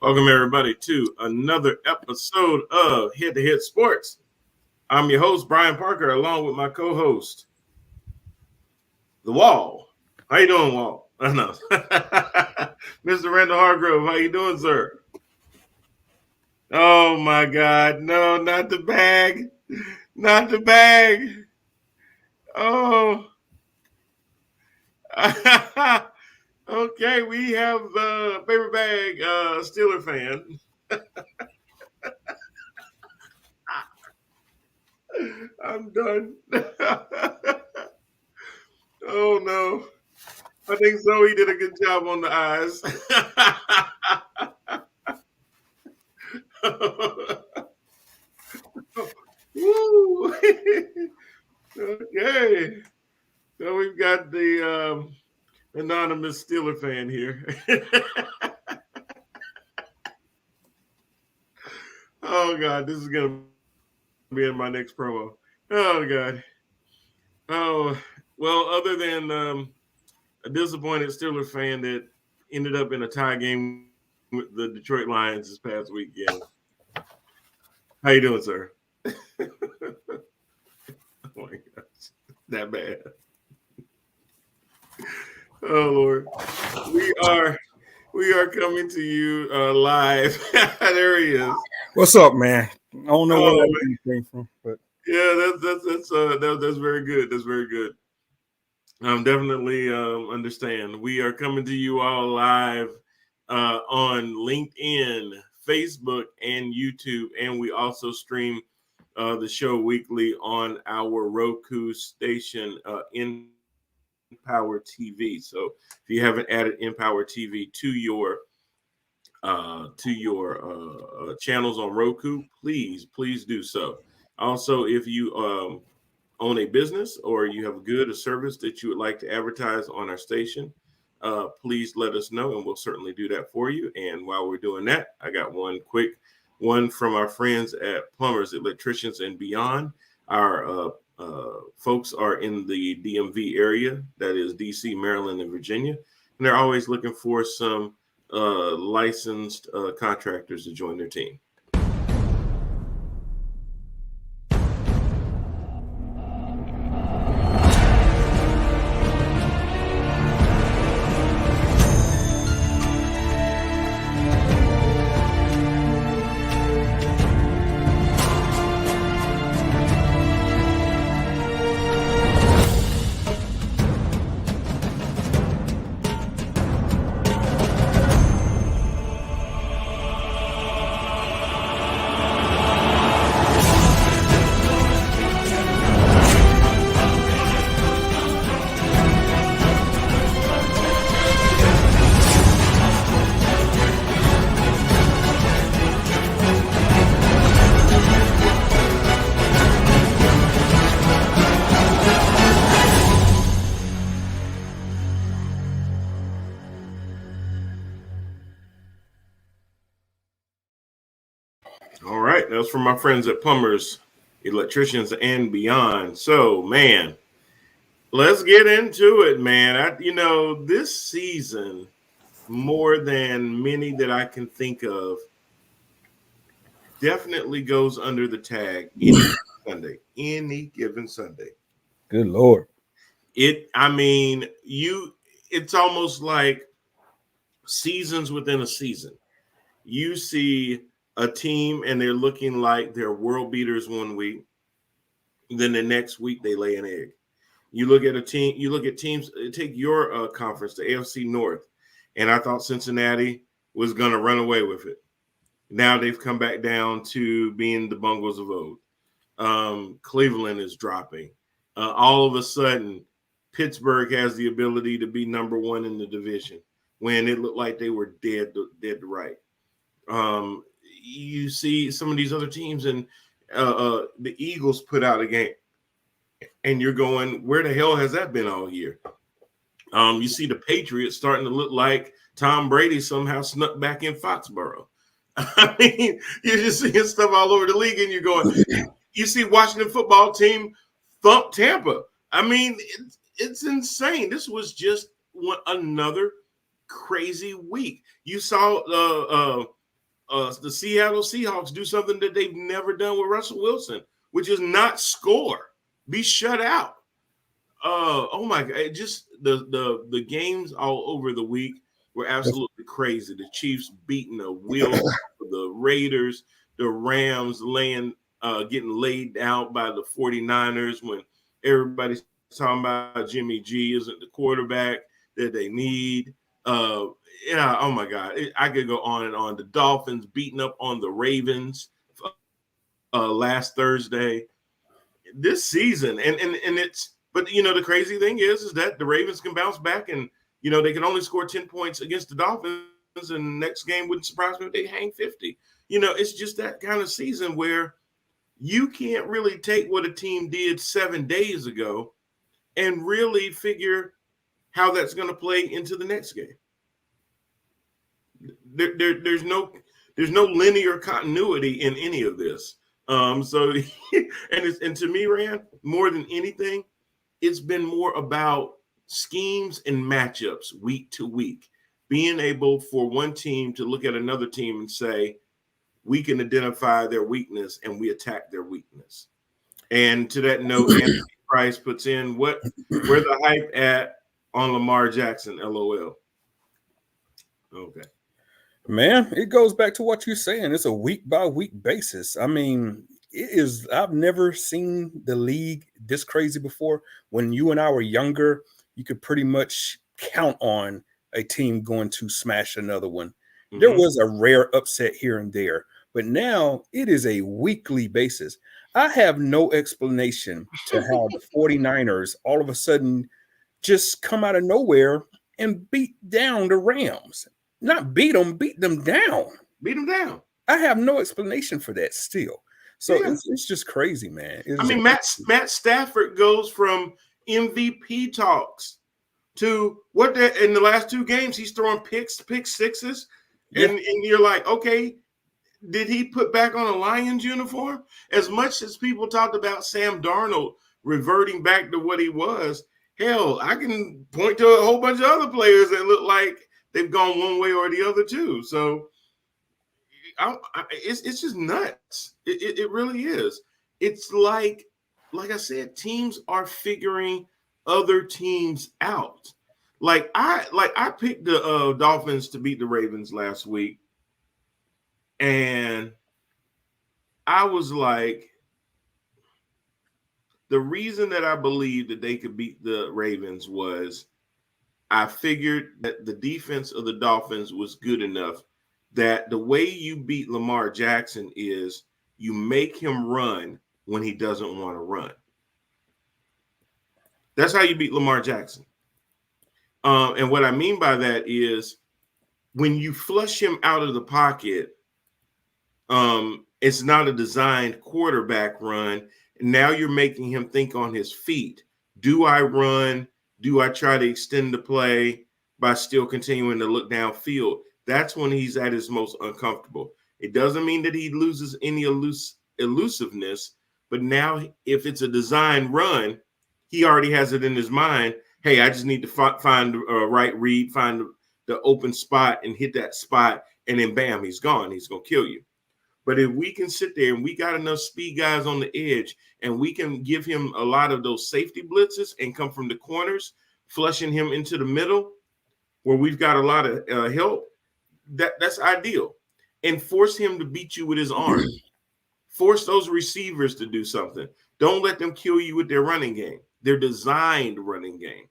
Welcome, everybody, to another episode of Head to Head Sports. I'm your host, Brian Parker, along with my co-host, The Wall. How you doing, Wall? I know. Mr. Randall Hargrove, how you doing, sir? Oh, my God. No, not the bag. Not the bag. Oh. Okay, we have paper bag Steeler fan. I'm done. Oh no. I think Zoe did a good job on the eyes. Woo. Okay. So we've got the anonymous Steeler fan here. Oh God, this is gonna be in my next promo. Oh God. Oh well, other than a disappointed Steelers fan that ended up in a tie game with the Detroit Lions this past weekend. How you doing, sir? Oh my gosh, that bad. Oh Lord, we are coming to you live. There he is. What's up, man? I don't know where that came from, but yeah, that's very good. That's very good. Definitely understand. We are coming to you all live on LinkedIn, Facebook, and YouTube, and we also stream the show weekly on our Roku station, InPower TV. So if you haven't added InPower TV to your channels on Roku, please do so. Also, if you own a business or you have a good or service that you would like to advertise on our station, please let us know and we'll certainly do that for you. And while we're doing that, I got one quick one from our friends at Plumbers, Electricians, and Beyond. Our folks are in the DMV area, that is DC, Maryland, and Virginia, and they're always looking for some licensed contractors to join their team. All right, that's from my friends at Plumbers, Electricians, and Beyond. So, man, let's get into it, man. This season, more than many that I can think of, definitely goes under the tag any given Sunday. Good Lord. It's almost like seasons within a season. You see a team and they're looking like they're world beaters one week. Then the next week they lay an egg. You look at teams, take your conference, the AFC North, and I thought Cincinnati was going to run away with it. Now they've come back down to being the Bungles of old. Cleveland is dropping. All of a sudden, Pittsburgh has the ability to be number one in the division when it looked like they were dead to right. You see some of these other teams, and the Eagles put out a game, and you're going, where the hell has that been all year? You see the Patriots starting to look like Tom Brady somehow snuck back in Foxborough. I mean, you're just seeing stuff all over the league, and you're going, you see Washington football team thump Tampa. I mean, it's insane. This was just another crazy week. You saw the Seattle Seahawks do something that they've never done with Russell Wilson, which is not score, be shut out. Oh my God! Just the games all over the week were absolutely crazy. The Chiefs beating the wheels of the Raiders, the Rams getting laid out by the 49ers when everybody's talking about Jimmy G isn't the quarterback that they need. Yeah, oh my God. I could go on and on. The Dolphins beating up on the Ravens last Thursday. This season, and it's, but the crazy thing is that the Ravens can bounce back, and they can only score 10 points against the Dolphins, and the next game wouldn't surprise me if they hang 50. It's just that kind of season where you can't really take what a team did 7 days ago and really figure how that's going to play into the next game. There's no linear continuity in any of this. So and to me, Rand, more than anything, it's been more about schemes and matchups week to week, being able for one team to look at another team and say, we can identify their weakness and we attack their weakness. And to that note, Anthony Price puts in, where the hype at on Lamar Jackson, LOL. Okay. Man, it goes back to what you're saying. It's a week by week basis. I mean, I've never seen the league this crazy before. When you and I were younger, you could pretty much count on a team going to smash another one. Mm-hmm. There was a rare upset here and there, but now it is a weekly basis. I have no explanation to how the 49ers all of a sudden just come out of nowhere and beat down the Rams. Not beat them down. Beat them down. I have no explanation for that still. So yeah. It's just crazy, man. Matt Stafford goes from MVP talks to in the last 2 games, he's throwing pick sixes. Yeah. And you're like, okay, did he put back on a Lions uniform? As much as people talked about Sam Darnold reverting back to what he was, hell, I can point to a whole bunch of other players that look like they've gone one way or the other too. So it's just nuts. It really is. It's like I said, teams are figuring other teams out. Like I picked the Dolphins to beat the Ravens last week, and I was like, the reason that I believed that they could beat the Ravens was I figured that the defense of the Dolphins was good enough that the way you beat Lamar Jackson is you make him run when he doesn't want to run. That's how you beat Lamar Jackson. And what I mean by that is when you flush him out of the pocket, it's not a designed quarterback run. Now you're making him think on his feet. Do I run? Do I try to extend the play by still continuing to look downfield? That's when he's at his most uncomfortable. It doesn't mean that he loses any elusiveness, but now if it's a design run, he already has it in his mind. Hey, I just need to find a right read, find the open spot and hit that spot, and then bam, he's gone. He's going to kill you. But if we can sit there and we got enough speed guys on the edge and we can give him a lot of those safety blitzes and come from the corners, flushing him into the middle where we've got a lot of help, that's ideal. And force him to beat you with his arm. Force those receivers to do something. Don't let them kill you with their running game. Their designed running game.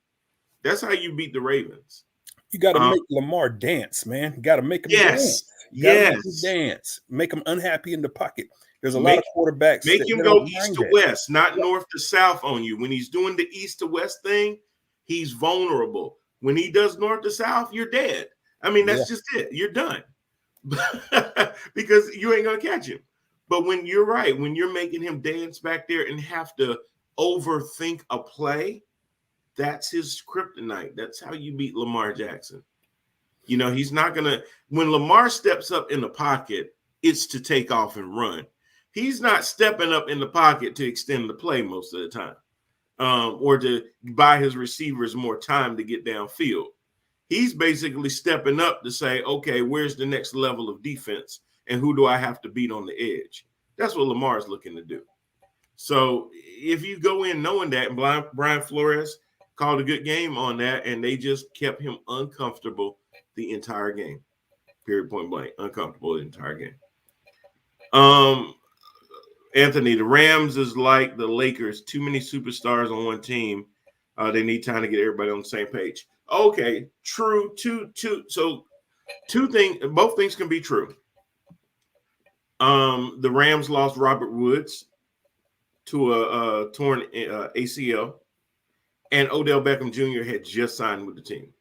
That's how you beat the Ravens. You got to make Lamar dance, man. You got to make him dance. Dance. Make him unhappy in the pocket. There's a lot of quarterbacks. Make him go east to west, not north to south on you. When he's doing the east to west thing, he's vulnerable. When he does north to south, you're dead. I mean, that's just it. You're done. Because you ain't going to catch him. But when you're right, when you're making him dance back there and have to overthink a play, that's his kryptonite. That's how you beat Lamar Jackson. He's not going to – when Lamar steps up in the pocket, it's to take off and run. He's not stepping up in the pocket to extend the play most of the time or to buy his receivers more time to get downfield. He's basically stepping up to say, okay, where's the next level of defense? and who do I have to beat on the edge? That's what Lamar is looking to do. So if you go in knowing that, and Brian Flores called a good game on that, and they just kept him uncomfortable the entire game. Period, point blank, uncomfortable the entire game. Anthony, the Rams is like the Lakers, too many superstars on one team. They need time to get everybody on the same page. Okay, true. So two things, both things can be true. The Rams lost Robert Woods to a torn ACL, and Odell Beckham Jr. had just signed with the team.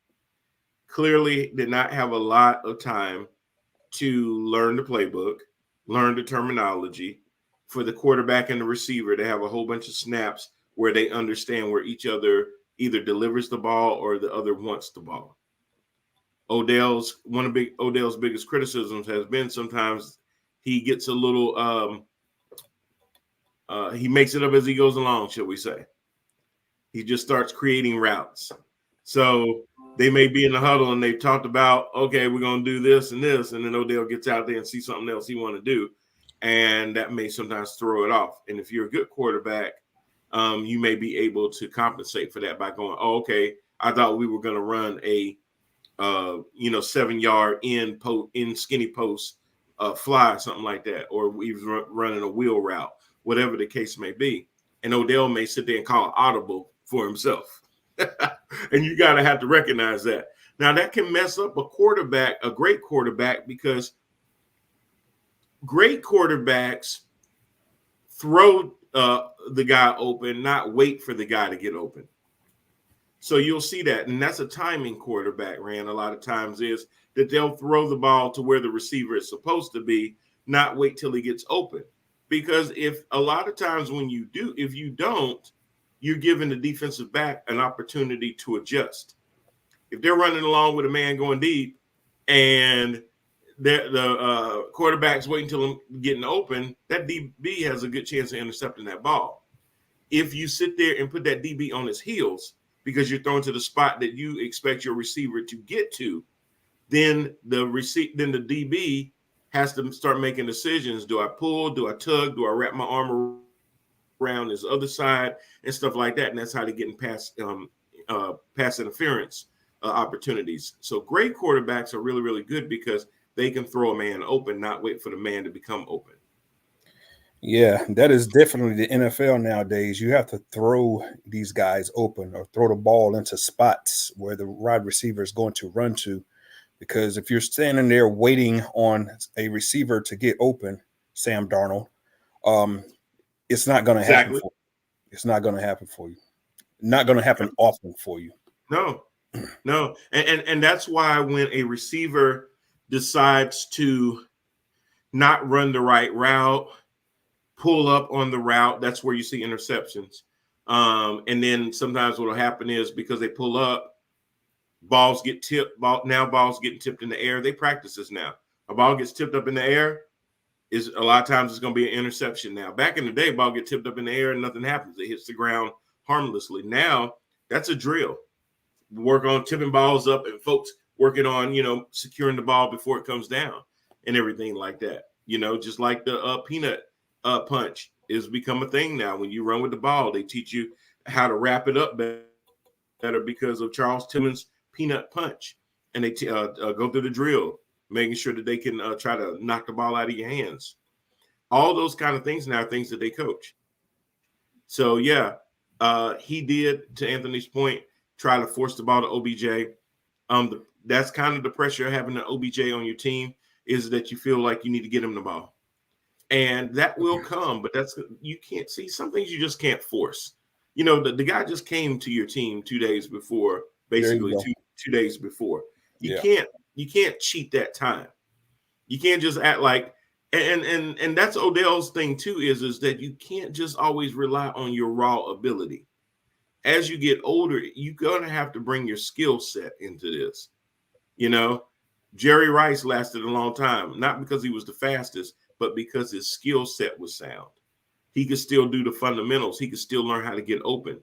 Clearly did not have a lot of time to learn the playbook, learn the terminology, for the quarterback and the receiver to have a whole bunch of snaps where they understand where each other either delivers the ball or the other wants the ball. Odell's biggest criticisms has been sometimes he gets a little he makes it up as he goes along, shall we say. He just starts creating routes. So they may be in the huddle and they've talked about, okay, we're going to do this, and then Odell gets out there and sees something else he want to do, and that may sometimes throw it off. And if you're a good quarterback, you may be able to compensate for that by going, oh, okay, I thought we were going to run a 7-yard in skinny post fly, something like that, or we was running a wheel route, whatever the case may be. And Odell may sit there and call an audible for himself. And you got to have to recognize that. Now, that can mess up a great quarterback, because great quarterbacks throw the guy open, not wait for the guy to get open. So you'll see that. And that's a timing quarterback, Rand, a lot of times is that they'll throw the ball to where the receiver is supposed to be, not wait till he gets open. Because if a lot of times if you don't, you're giving the defensive back an opportunity to adjust. If they're running along with a man going deep and the quarterback's waiting until him getting open, that DB has a good chance of intercepting that ball. If you sit there and put that DB on his heels because you're throwing to the spot that you expect your receiver to get to, then the DB has to start making decisions. Do I pull? Do I tug? Do I wrap my arm around his other side and stuff like that? And that's how they're getting pass interference opportunities. So great quarterbacks are really, really good because they can throw a man open, not wait for the man to become open. Yeah, that is definitely the NFL nowadays. You have to throw these guys open or throw the ball into spots where the wide receiver is going to run to. Because if you're standing there waiting on a receiver to get open, Sam Darnold, it's not going to happen for you. It's not going to happen for you. Not going to happen often for you. No. And that's why when a receiver decides to not run the right route, pull up on the route, that's where you see interceptions. And then sometimes what will happen is because they pull up, balls get tipped. Balls getting tipped in the air. They practice this now. A ball gets tipped up in the air, is a lot of times it's going to be an interception now. Back in the day, ball get tipped up in the air and nothing happens. It hits the ground harmlessly. Now that's a drill. Work on tipping balls up and folks working on, securing the ball before it comes down and everything like that. Just like the peanut punch is become a thing now. When you run with the ball, they teach you how to wrap it up better because of Charles Tillman's peanut punch. And they go through the drill, making sure that they can try to knock the ball out of your hands. All those kind of things now are things that they coach. So, yeah, he did, to Anthony's point, try to force the ball to OBJ. That's kind of the pressure of having an OBJ on your team, is that you feel like you need to get him the ball. And that will come, but you can't see some things you just can't force. The guy just came to your team 2 days before, basically two days before. You can't cheat that time. You can't just act like, and that's Odell's thing too, is that you can't just always rely on your raw ability. As you get older, you're going to have to bring your skill set into this. Jerry Rice lasted a long time, not because he was the fastest, but because his skill set was sound. He could still do the fundamentals. He could still learn how to get open.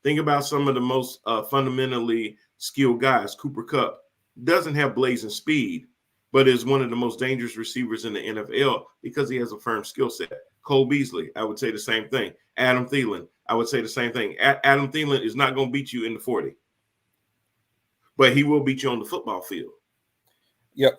Think about some of the most fundamentally skilled guys. Cooper Kupp doesn't have blazing speed, but is one of the most dangerous receivers in the NFL because he has a firm skill set. Cole Beasley, I would say the same thing. Adam Thielen, I would say the same thing. Adam Thielen is not going to beat you in the 40, but he will beat you on the football field. Yep,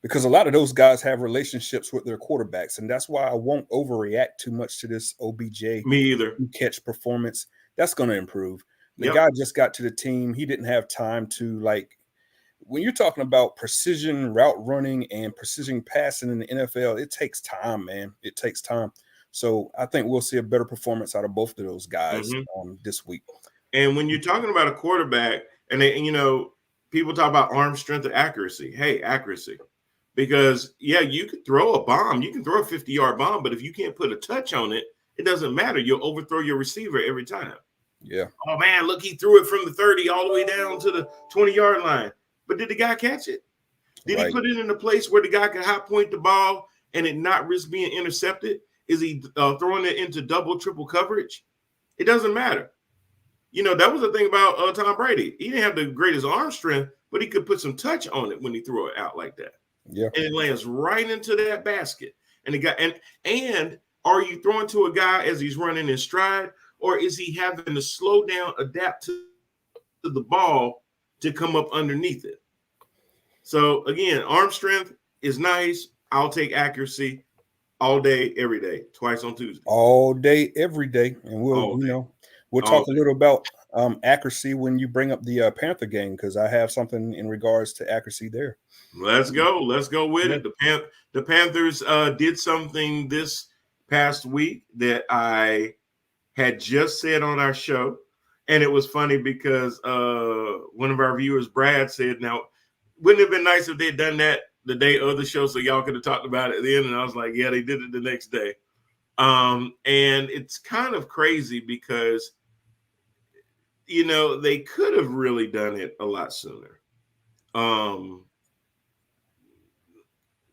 because a lot of those guys have relationships with their quarterbacks, and that's why I won't overreact too much to this OBJ. Me either. Catch performance. That's going to improve. The guy just got to the team. He didn't have time to, like, when you're talking about precision route running and precision passing in the NFL, it takes time, man. It takes time. So I think we'll see a better performance out of both of those guys this week. And when you're talking about a quarterback, and people talk about arm strength and accuracy. Hey, accuracy. Because, you could throw a bomb. You can throw a 50-yard bomb, but if you can't put a touch on it, it doesn't matter. You'll overthrow your receiver every time. Yeah. Oh, man, look, he threw it from the 30 all the way down to the 20-yard line. But did the guy catch it? Did he put it in a place where the guy could high point the ball and it not risk being intercepted? Is he throwing it into double, triple coverage? It doesn't matter. That was the thing about Tom Brady. He didn't have the greatest arm strength, but he could put some touch on it when he threw it out like that. Yeah. And it lands right into that basket. And the guy, and are you throwing to a guy as he's running in stride, or is he having to slow down, adapt to the ball to come up underneath it? So again, arm strength is nice. I'll take accuracy all day, every day, twice on Tuesday. All day, every day. And we'll talk a little about accuracy when you bring up the Panther game, because I have something in regards to accuracy there. Let's go with it. The Panthers did something this past week that I had just said on our show. And it was funny because one of our viewers, Brad, said, now, wouldn't it have been nice if they'd done that the day of the show so y'all could have talked about it then? And I was like, yeah, they did it the next day. And it's kind of crazy because, they could have really done it a lot sooner.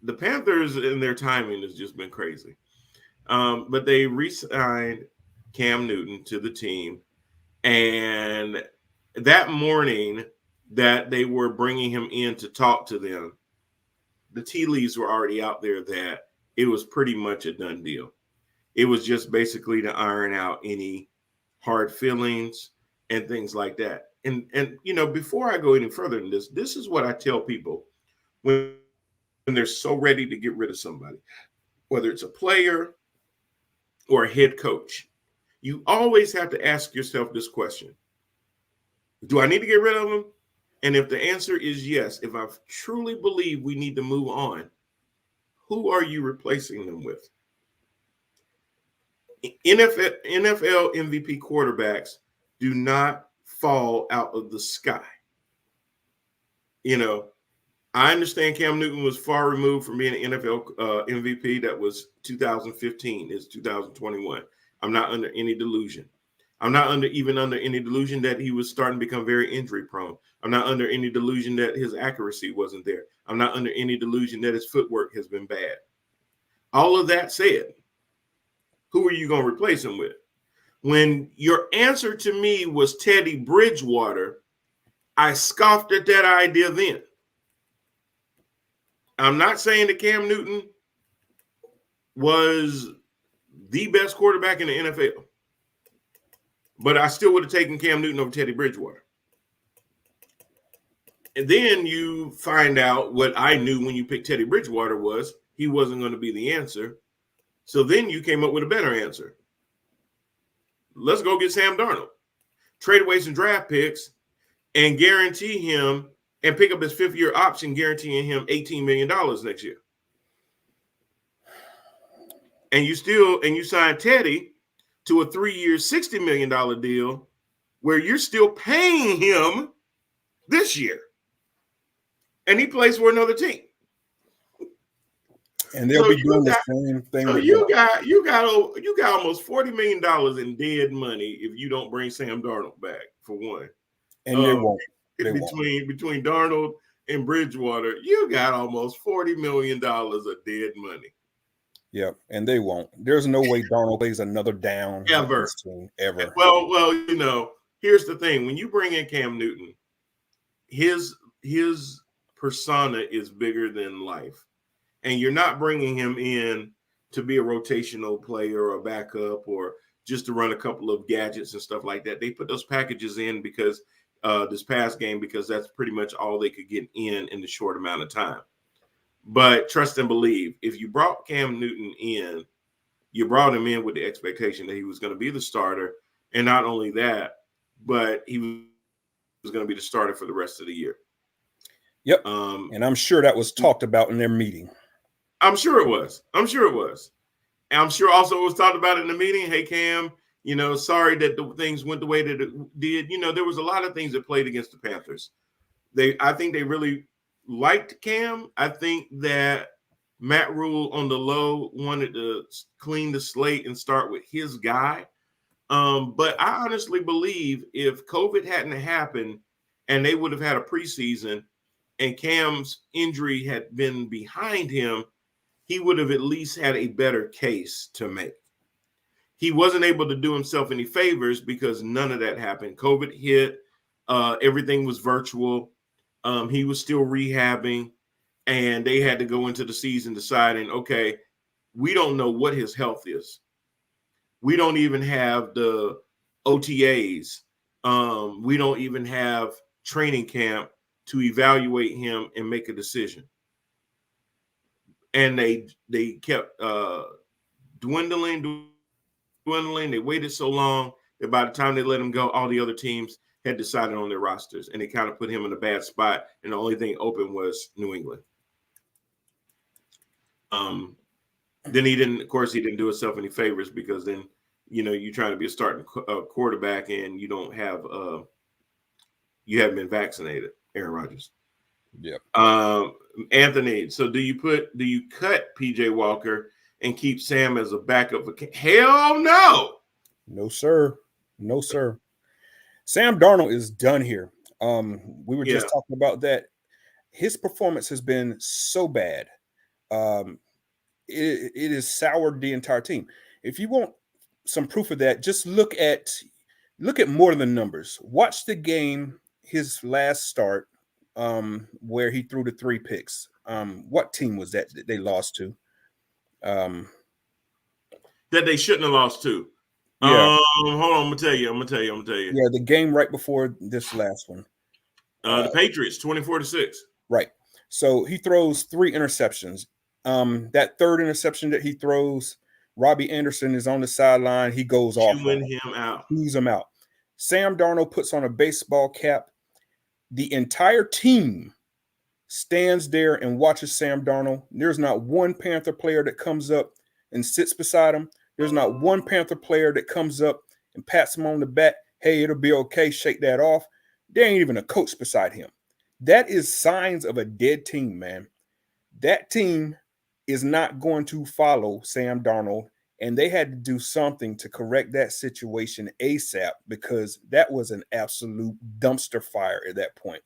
The Panthers and their timing has just been crazy. But they re-signed Cam Newton to the team. And that morning that they were bringing him in to talk to them, the tea leaves were already out there that it was pretty much a done deal. It was just basically to iron out any hard feelings and things like that. And before I go any further than this is what I tell people when they're so ready to get rid of somebody, whether it's a player or a head coach. You always have to ask yourself this question: do I need to get rid of them? And if the answer is yes, if I truly believe we need to move on, who are you replacing them with? NFL MVP quarterbacks do not fall out of the sky. I understand Cam Newton was far removed from being an NFL MVP. That was 2015. It's 2021. I'm not under any delusion. I'm not under any delusion that he was starting to become very injury prone. I'm not under any delusion that his accuracy wasn't there. I'm not under any delusion that his footwork has been bad. All of that said, who are you going to replace him with? When your answer to me was Teddy Bridgewater, I scoffed at that idea then. I'm not saying that Cam Newton was the best quarterback in the NFL, but I still would have taken Cam Newton over Teddy Bridgewater. And then you find out what I knew when you picked Teddy Bridgewater was he wasn't going to be the answer. So then you came up with a better answer. Let's go get Sam Darnold. Trade away some draft picks and guarantee him and pick up his fifth-year option, guaranteeing him $18 million next year. And you sign Teddy to a 3-year, $60 million deal where you're still paying him this year. And he plays for another team. And they'll be doing the same thing. So you got almost $40 million in dead money if you don't bring Sam Darnold back, for one. And they won't. Between Darnold and Bridgewater, you got almost $40 million of dead money. Yeah, and they won't. There's no way Darnold plays another down ever. Ever. Well, here's the thing: when you bring in Cam Newton, his persona is bigger than life. And you're not bringing him in to be a rotational player or a backup or just to run a couple of gadgets and stuff like that. They put those packages in because this past game, because that's pretty much all they could get in the short amount of time. But trust and believe, if you brought Cam Newton in, you brought him in with the expectation that he was going to be the starter. And not only that, but he was going to be the starter for the rest of the year. Yep. And I'm sure that was talked about in their meeting. I'm sure it was. And I'm sure also it was talked about in the meeting. Hey, Cam, sorry that the things went the way that it did. There was a lot of things that played against the Panthers. I think they really liked Cam. I think that Matt Rule on the low wanted to clean the slate and start with his guy. But I honestly believe if COVID hadn't happened and they would have had a preseason and Cam's injury had been behind him, he would have at least had a better case to make. He wasn't able to do himself any favors because none of that happened. COVID hit. Everything was virtual. He was still rehabbing, and they had to go into the season deciding, okay, we don't know what his health is. We don't even have the OTAs. We don't even have training camp to evaluate him and make a decision. And they kept dwindling. They waited so long that by the time they let him go, all the other teams had decided on their rosters, and they kind of put him in a bad spot. And the only thing open was New England. Then he didn't do himself any favors because then, you're trying to be a starting quarterback and you don't have, you haven't been vaccinated, Aaron Rodgers. Yep. Anthony, so do you cut PJ Walker and keep Sam as a backup? Hell no. No, sir. Sam Darnold is done here. We were just talking about that. His performance has been so bad. It has soured the entire team. If you want some proof of that, just look at more than numbers. Watch the game, his last start, where he threw the 3 picks. What team was that they lost to? That they shouldn't have lost to. Yeah. Hold on, I'm gonna tell you. Yeah, the game right before this last one. The Patriots, 24-6. Right. So he throws 3 interceptions. That third interception that he throws, Robbie Anderson is on the sideline. He goes off. Chews him out. Sam Darnold puts on a baseball cap. The entire team stands there and watches Sam Darnold. There's not one Panther player that comes up and sits beside him. There's not one Panther player that comes up and pats him on the back. Hey, it'll be okay. Shake that off. There ain't even a coach beside him. That is signs of a dead team, man. That team is not going to follow Sam Darnold, and they had to do something to correct that situation ASAP because that was an absolute dumpster fire at that point.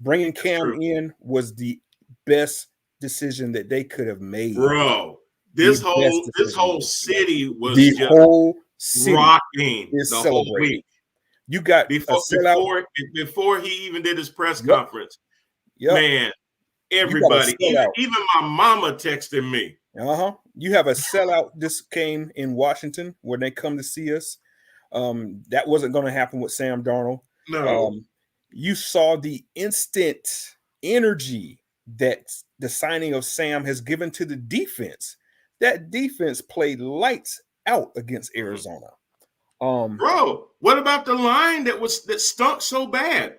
Bringing Cam in was the best decision that they could have made. Bro, this whole city was the whole city rocking is the celebrating. Whole week. You got before he even did his press conference. Yep. Man, everybody, even my mama texted me. You have a sellout. This came in Washington when they come to see us. That wasn't going to happen with Sam Darnold. No. You saw the instant energy that the signing of Sam has given to the defense. That defense played lights out against Arizona. Bro, what about the line that stunk so bad?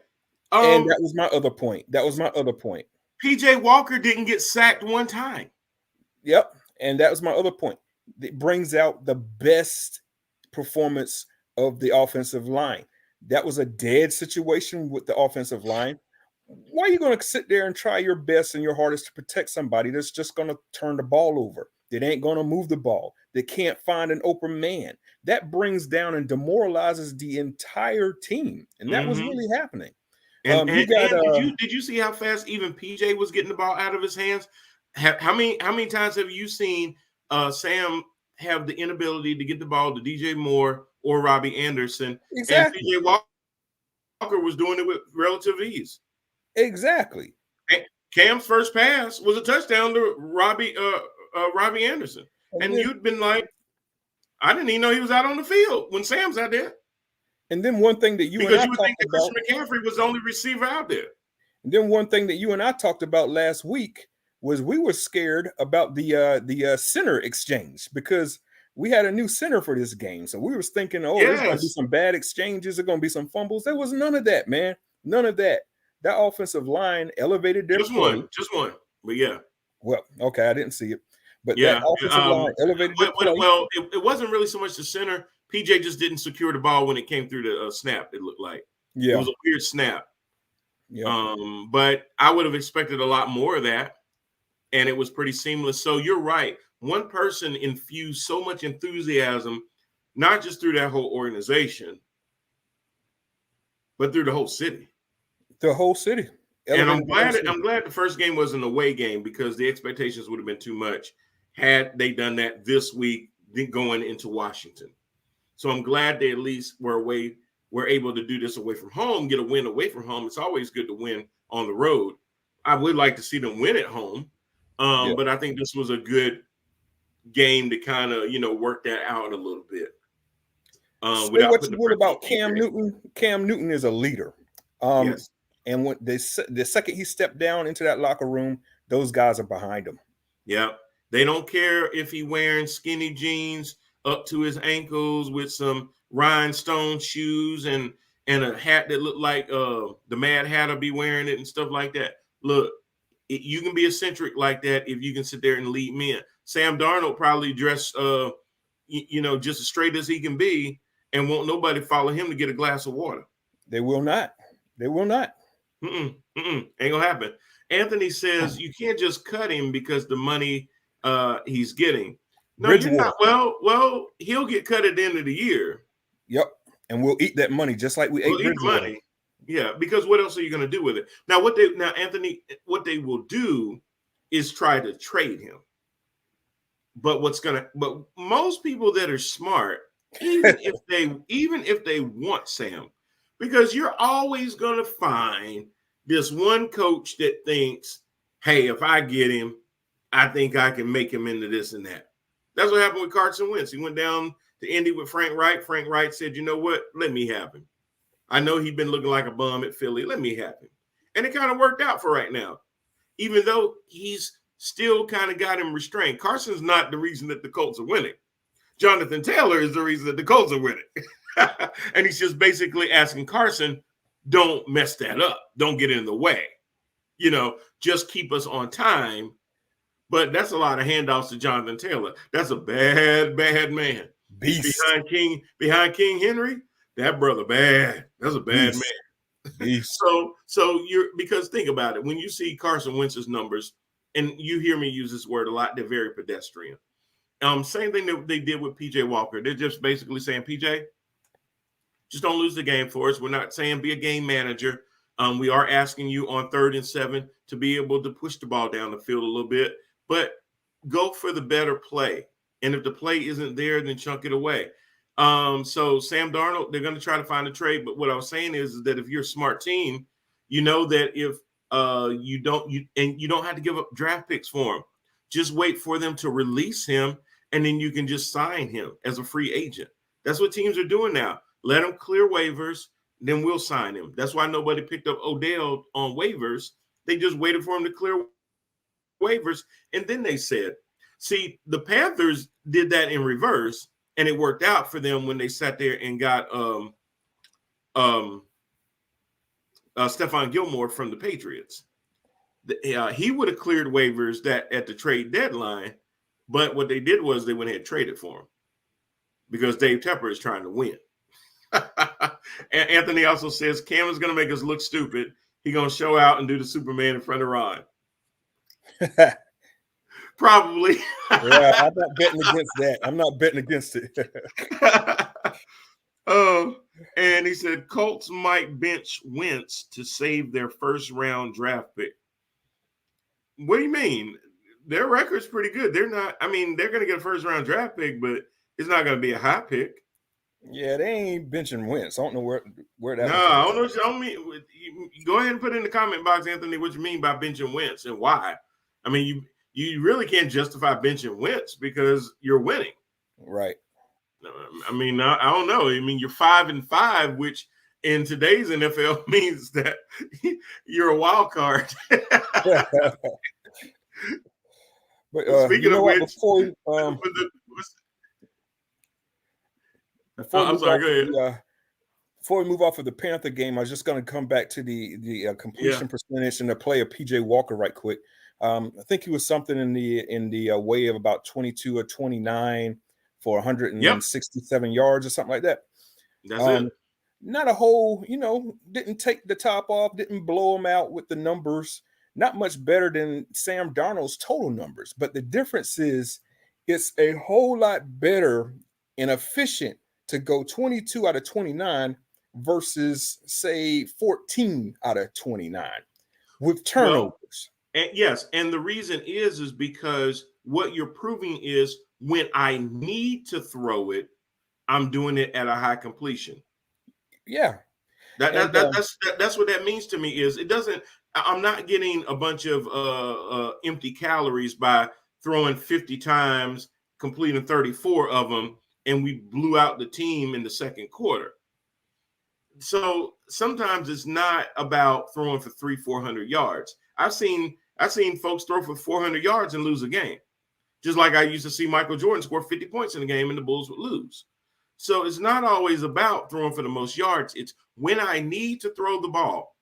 And that was my other point. PJ Walker didn't get sacked one time. Yep. And that was my other point. It brings out the best performance of the offensive line. That was a dead situation with the offensive line. Why are you going to sit there and try your best and your hardest to protect somebody that's just going to turn the ball over? That ain't going to move the ball. They can't find an open man. That brings down and demoralizes the entire team. And that was really happening. And did you see how fast even PJ was getting the ball out of his hands? How many times have you seen Sam have the inability to get the ball to DJ Moore or Robbie Anderson? Exactly. And PJ Walker was doing it with relative ease. Exactly. Cam's first pass was a touchdown to Robbie Anderson. And you'd been like, I didn't even know he was out on the field when Sam's out there. And then one thing that you would think that Christian McCaffrey was the only receiver out there. And then one thing that you and I talked about last week was we were scared about the center exchange because we had a new center for this game. So we was thinking, there's going to be some bad exchanges. There's going to be some fumbles. There was none of that, man. None of that. That offensive line elevated their play. Just one. But yeah. Well, okay, I didn't see it. But that offensive line elevated their play. Well, it wasn't really so much the center. PJ just didn't secure the ball when it came through the snap, it looked like. Yeah. It was a weird snap. Yeah. But I would have expected a lot more of that. And it was pretty seamless. So you're right. One person infused so much enthusiasm, not just through that whole organization, but through the whole city. The whole city. And I'm glad the first game was an away game because the expectations would have been too much had they done that this week going into Washington. So I'm glad they at least were able to do this away from home, get a win away from home. It's always good to win on the road. I would like to see them win at home. But I think this was a good game to kind of, work that out a little bit. Say what you will about Cam Newton. Cam Newton is a leader. Yes. And when the second he stepped down into that locker room, those guys are behind him. Yeah. They don't care if he wearing skinny jeans up to his ankles with some rhinestone shoes and a hat that looked like the Mad Hatter be wearing it and stuff like that. Look, you can be eccentric like that if you can sit there and lead men. Sam Darnold probably dressed, just as straight as he can be and won't nobody follow him to get a glass of water. They will not. They will not. Ain't gonna happen. Anthony says you can't just cut him because the money he's getting. No, you're not. Well, he'll get cut at the end of the year. Yep. And we'll eat that money just like we'll eat money. Yeah, because what else are you going to do with it? Now, Anthony, what they will do is try to trade him. But most people that are smart, even if they want Sam, because you're always going to find this one coach that thinks, hey, if I get him, I think I can make him into this and that. That's what happened with Carson Wentz. He went down to Indy with Frank Wright. Frank Wright said, you know what? Let me have him. I know he'd been looking like a bum at Philly. Let me have him. And it kind of worked out for right now, even though he's still kind of got him restrained. Carson's not the reason that the Colts are winning. Jonathan Taylor is the reason that the Colts are winning. And he's just basically asking Carson, don't mess that up. Don't get in the way. Just keep us on time. But that's a lot of handoffs to Jonathan Taylor. That's a bad, bad man. Beast. Behind King Henry, that brother bad. That's a bad Beast. man. Beast. So because think about it. When you see Carson Wentz's numbers, and you hear me use this word a lot, they're very pedestrian. Same thing that they did with PJ Walker. They're just basically saying, PJ, just don't lose the game for us. We're not saying be a game manager. We are asking you on 3rd and 7 to be able to push the ball down the field a little bit, but go for the better play. And if the play isn't there, then chunk it away. So Sam Darnold, they're going to try to find a trade. But what I was saying is that if you're a smart team, you know that if you don't have to give up draft picks for him, just wait for them to release him, and then you can just sign him as a free agent. That's what teams are doing now. Let him clear waivers, then we'll sign him. That's why nobody picked up Odell on waivers. They just waited for him to clear waivers, and then they said, see, the Panthers did that in reverse, and it worked out for them when they sat there and got Stephon Gilmore from the Patriots. He would have cleared waivers that at the trade deadline, but what they did was they went ahead and traded for him because Dave Tepper is trying to win. And Anthony also says Cam is going to make us look stupid. He's going to show out and do the Superman in front of Ron. Probably. Yeah, I'm not betting against that. I'm not betting against it. And he said Colts might bench Wentz to save their first-round draft pick. What do you mean? Their record's pretty good. They're not. I mean, they're going to get a first-round draft pick, but it's not going to be a high pick. Yeah, they ain't benching Wentz. I don't know where that No, one I comes don't know. from. What you, I don't mean. You go ahead and put in the comment box, Anthony, what you mean by benching Wentz and why. I mean, you really can't justify benching Wentz because you're winning. Right. I mean, I don't know. I mean, you're 5-5, which in today's NFL means that you're a wild card. But you Speaking of know what? which, Before we I'm move sorry. off Go of ahead. the Panther game, I was just going to come back to the Yeah. completion percentage and the play of PJ Walker right quick. I think he was something in the way of about 22 or 29 for 167 yards or something like that. That's it. Not a whole, didn't take the top off, didn't blow him out with the numbers. Not much better than Sam Darnold's total numbers, but the difference is it's a whole lot better and efficient to go 22 out of 29 versus say 14 out of 29 with turnovers. And yes, and the reason is because what you're proving is when I need to throw it, I'm doing it at a high completion. Yeah. That's what that means to me is it doesn't. I'm not getting a bunch of empty calories by throwing 50 times, completing 34 of them, and we blew out the team in the second quarter. So sometimes it's not about throwing for 300-400 yards. I've seen folks throw for 400 yards and lose a game. Just like I used to see Michael Jordan score 50 points in a game and the Bulls would lose. So it's not always about throwing for the most yards. It's when I need to throw the ball,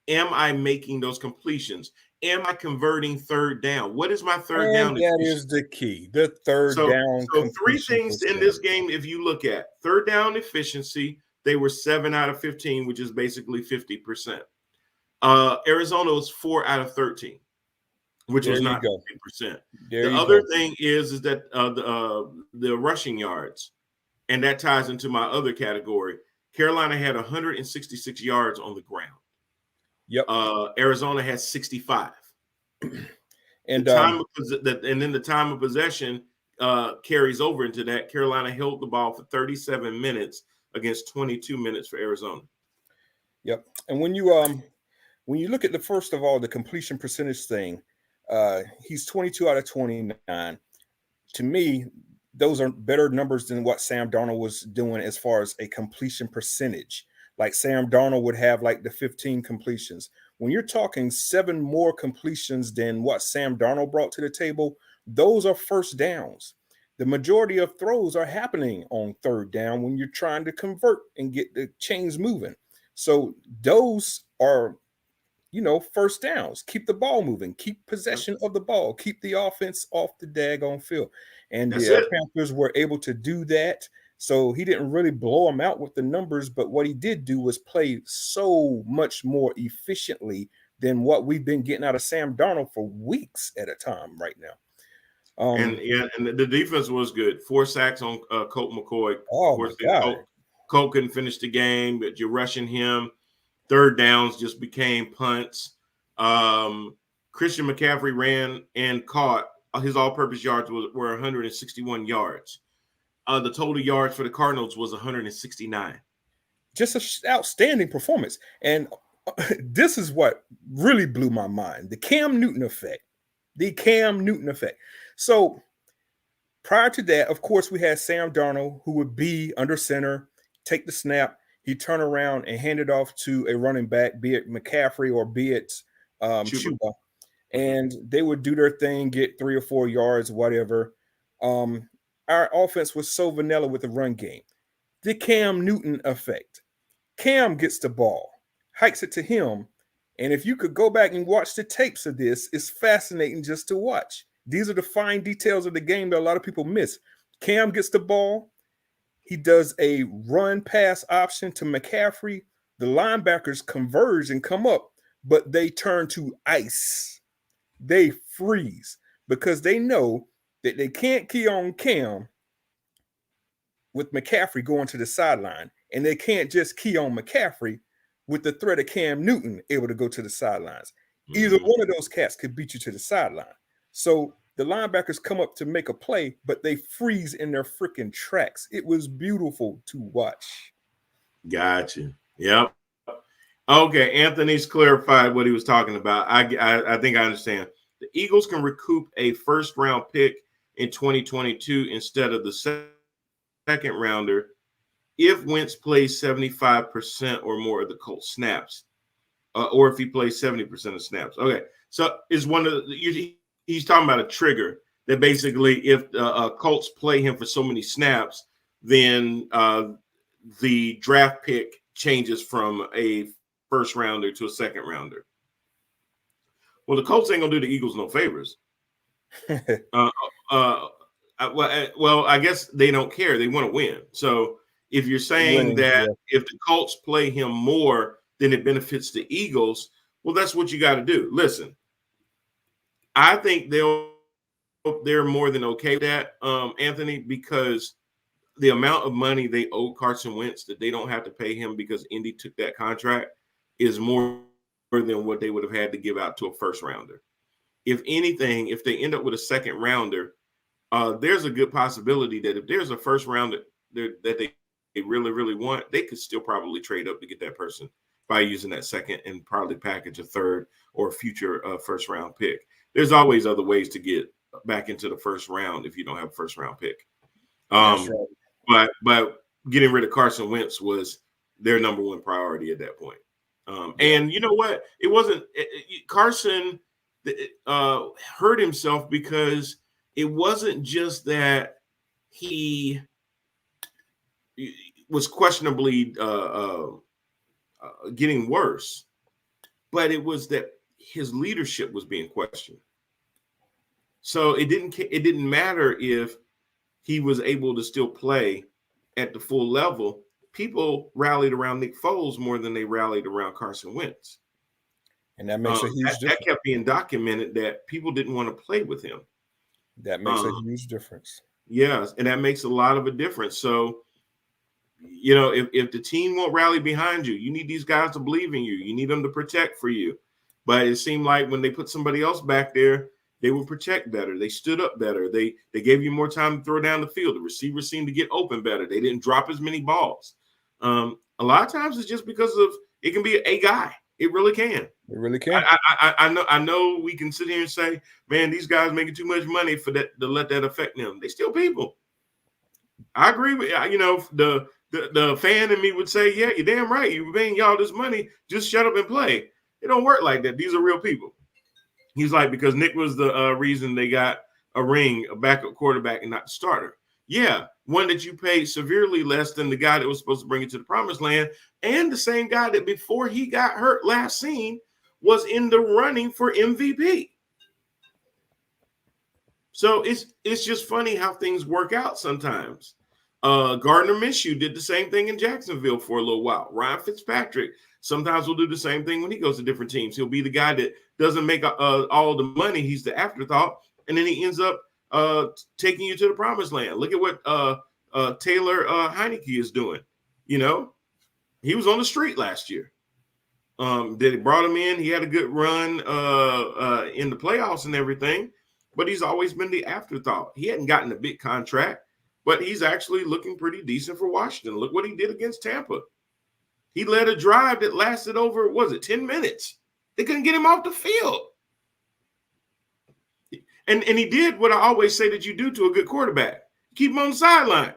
am I making those completions? Am I converting third down? What is my third down? That is the key. The third down. So three things in this game, if you look at third down efficiency, they were 7 out of 15, which is basically 50%. Arizona was 4 out of 13, which was not 50%. The other thing is that the rushing yards, and that ties into my other category. Carolina had 166 yards on the ground. Yep. Arizona has 65. And then the time of possession carries over into that. Carolina held the ball for 37 minutes against 22 minutes for Arizona. Yep. And when you look at the completion percentage thing, he's 22 out of 29. To me, those are better numbers than what Sam Darnold was doing as far as a completion percentage. Like Sam Darnold would have like the 15 completions. When you're talking 7 more completions than what Sam Darnold brought to the table, those are first downs. The majority of throws are happening on third down when you're trying to convert and get the chains moving. So those are, first downs. Keep the ball moving. Keep possession of the ball. Keep the offense off the daggone field. And the Panthers were able to do that. So he didn't really blow them out with the numbers, but what he did do was play so much more efficiently than what we've been getting out of Sam Darnold for weeks at a time right now. And the defense was good. 4 sacks on Colt McCoy. Oh, my God. Colt couldn't finish the game, but you're rushing him. Third downs just became punts. Christian McCaffrey ran and caught. His all-purpose yards were 161 yards. The total yards for the Cardinals was 169. Just an outstanding performance. And this is what really blew my mind. The Cam Newton effect. So prior to that, of course, we had Sam Darnold, who would be under center, take the snap. He'd turn around and hand it off to a running back, be it McCaffrey or be it Chuba. And they would do their thing, get 3 or 4 yards, whatever. Our offense was so vanilla with the run game. The Cam Newton effect. Cam gets the ball, hikes it to him. And if you could go back and watch the tapes of this, it's fascinating just to watch. These are the fine details of the game that a lot of people miss. Cam gets the ball. He does a run pass option to McCaffrey. The linebackers converge and come up, but they turn to ice. They freeze because they know that they can't key on Cam with McCaffrey going to the sideline, and they can't just key on McCaffrey with the threat of Cam Newton able to go to the sidelines. Either one of those cats could beat you to the sideline. So the linebackers come up to make a play, but they freeze in their freaking tracks. It was beautiful to watch. Gotcha. Yep. Okay, Anthony's clarified what he was talking about. I think I understand. The Eagles can recoup a first-round pick in 2022 instead of the second rounder if Wentz plays 75% or more of the Colts snaps, or if he plays 70% of snaps. Okay, so is one of he's talking about a trigger that basically if Colts play him for so many snaps, then the draft pick changes from a first rounder to a second rounder. Well, the Colts ain't gonna do the Eagles no favors. Well, I guess they don't care. They want to win. So if you're saying that if the Colts play him more, then it benefits the Eagles, well, that's what you got to do. Listen, I think they're more than okay with that, Anthony, because the amount of money they owe Carson Wentz that they don't have to pay him because Indy took that contract is more than what they would have had to give out to a first rounder. If anything, if they end up with a second rounder, there's a good possibility that if there's a first rounder that they really, really want, they could still probably trade up to get that person by using that second and probably package a third or a future first round pick. There's always other ways to get back into the first round if you don't have a first round pick. That's right. But getting rid of Carson Wentz was their number one priority at that point. And you know what? It wasn't Carson hurt himself because it wasn't just that he was questionably getting worse, but it was that his leadership was being questioned. So it didn't matter if he was able to still play at the full level. People rallied around Nick Foles more than they rallied around Carson Wentz. And that makes a huge difference. That kept being documented that people didn't want to play with him. That makes a huge difference. Yes, and that makes a lot of a difference. So, you know, if the team won't rally behind you, you need these guys to believe in you. You need them to protect for you. But it seemed like when they put somebody else back there, they would protect better. They stood up better. They gave you more time to throw down the field. The receivers seemed to get open better. They didn't drop as many balls. A lot of times it's just because of it can be a guy. It really can. It really can. I know we can sit here and say, man, these guys making too much money for that to let that affect them. They still people. I agree with the fan in me would say, yeah, you're damn right. You're paying y'all this money. Just shut up and play. It don't work like that. These are real people. He's like, because Nick was the reason they got a ring, a backup quarterback, and not the starter. Yeah, one that you paid severely less than the guy that was supposed to bring it to the promised land, and the same guy that before he got hurt last season was in the running for MVP. So it's just funny how things work out sometimes. Gardner Minshew did the same thing in Jacksonville for a little while. Ryan Fitzpatrick sometimes will do the same thing when he goes to different teams. He'll be the guy that doesn't make all the money. He's the afterthought, and then he ends up taking you to the promised land. Look at what Taylor Heineke is doing. You know, he was on the street last year. They brought him in. He had a good run in the playoffs and everything, but he's always been the afterthought. He hadn't gotten a big contract, but he's actually looking pretty decent for Washington. Look what he did against Tampa. He led a drive that lasted over, 10 minutes? They couldn't get him off the field. And he did what I always say that you do to a good quarterback. Keep him on the sideline.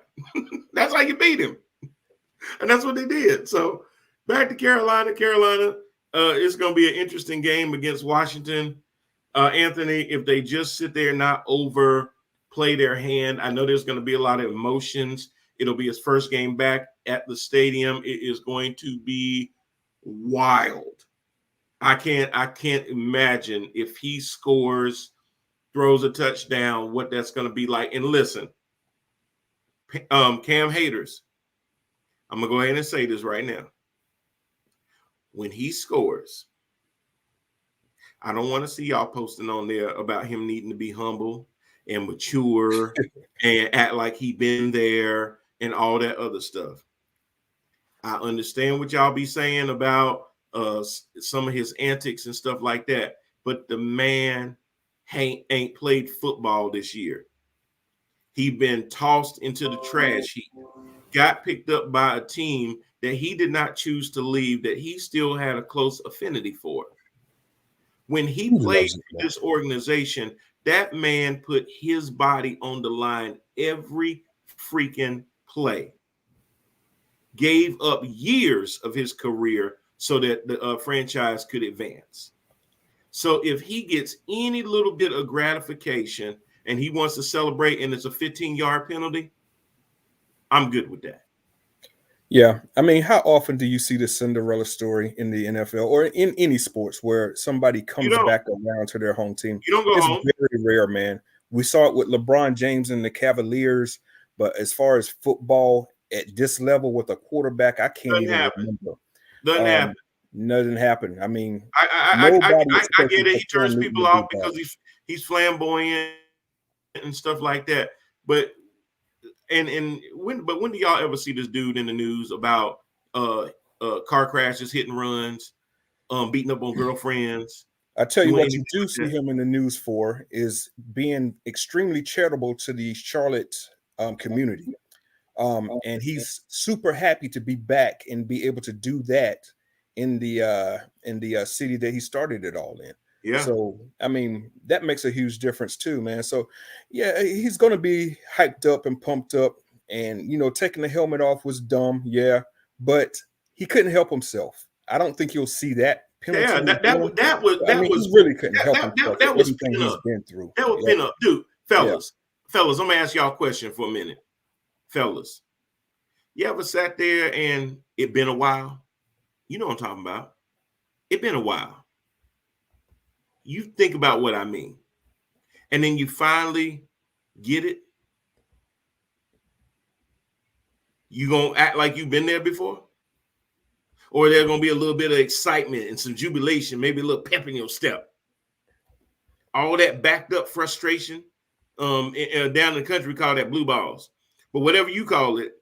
That's how you beat him. And that's what they did. So back to Carolina. Carolina, it's going to be an interesting game against Washington. Anthony, if they just sit there and not overplay their hand, I know there's going to be a lot of emotions. It'll be his first game back at the stadium. It is going to be wild. I can't imagine if he scores, throws a touchdown, what that's going to be like. And listen, Cam haters, I'm going to go ahead and say this right now. When he scores, I don't want to see y'all posting on there about him needing to be humble and mature and act like he been there and all that other stuff. I understand what y'all be saying about some of his antics and stuff like that, but the man ain't played football this year. He been tossed into the trash heap, got picked up by a team that he did not choose to leave, that he still had a close affinity for. When he played for this organization, that man put his body on the line every freaking play. Gave up years of his career so that the franchise could advance. So if he gets any little bit of gratification and he wants to celebrate and it's a 15-yard penalty, I'm good with that. Yeah. I mean, how often do you see the Cinderella story in the NFL or in any sports where somebody comes back around to their home team? You don't go home. It's very rare, man. We saw it with LeBron James and the Cavaliers, but as far as football at this level with a quarterback, I can't even remember. Doesn't happen. Nothing happened. I mean, I get it. He turns people off because he's flamboyant and stuff like that. But when do y'all ever see this dude in the news about car crashes, hit and runs, beating up on girlfriends? I tell you what, you do see him in the news for is being extremely charitable to the Charlotte community. And he's super happy to be back and be able to do that in the city that he started it all in. Yeah. So, I mean, that makes a huge difference too, man. So, yeah, he's going to be hyped up and pumped up. And, you know, taking the helmet off was dumb. Yeah. But he couldn't help himself. I don't think you'll see that penalty. Yeah, he really couldn't help himself. That was everything he's been through. That was pin up. Dude, fellas, I'm going to ask y'all a question for a minute. Fellas, you ever sat there and it been a while? You know what I'm talking about. It been a while. You think about what I mean. And then you finally get it. You gonna act like you've been there before? Or there's gonna be a little bit of excitement and some jubilation, maybe a little pep in your step. All that backed up frustration. Down in the country, we call that blue balls. But whatever you call it,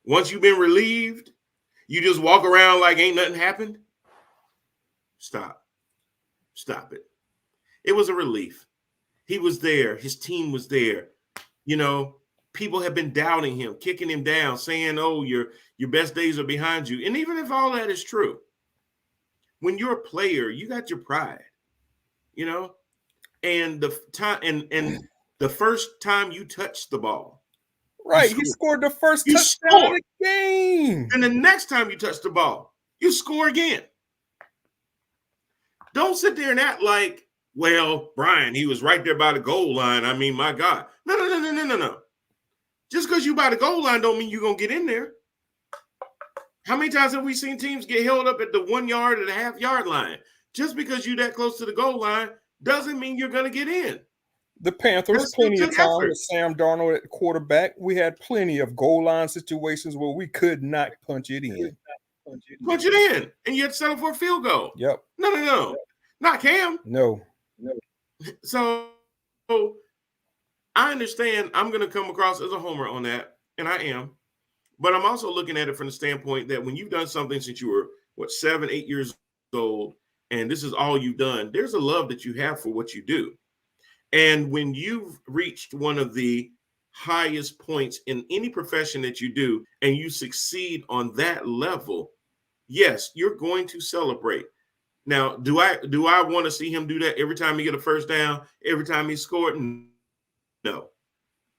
once you've been relieved, you just walk around like ain't nothing happened. Stop it. It was a relief. He was there. His team was there. You know, people have been doubting him, kicking him down, saying, oh, your best days are behind you. And even if all that is true, when you're a player, you got your pride, you know, and the time and the first time you touched the ball. Right. He scored the first touchdown of the game. And the next time you touch the ball, you score again. Don't sit there and act like, well, Brian, he was right there by the goal line. I mean, my God. No. Just because you by the goal line don't mean you're going to get in there. How many times have we seen teams get held up at the 1 yard or the half-yard line? Just because you're that close to the goal line doesn't mean you're going to get in. The Panthers, plenty of time with Sam Darnold at quarterback. We had plenty of goal line situations where we could not punch it in. Punch it in, and you had to settle for a field goal. Yep. No. Not Cam. No. So I understand I'm going to come across as a homer on that, and I am. But I'm also looking at it from the standpoint that when you've done something since you were, 7, 8 years old, and this is all you've done, there's a love that you have for what you do. And when you've reached one of the highest points in any profession that you do, and you succeed on that level, yes, you're going to celebrate. Now, do I want to see him do that every time he get a first down, every time he scored? No,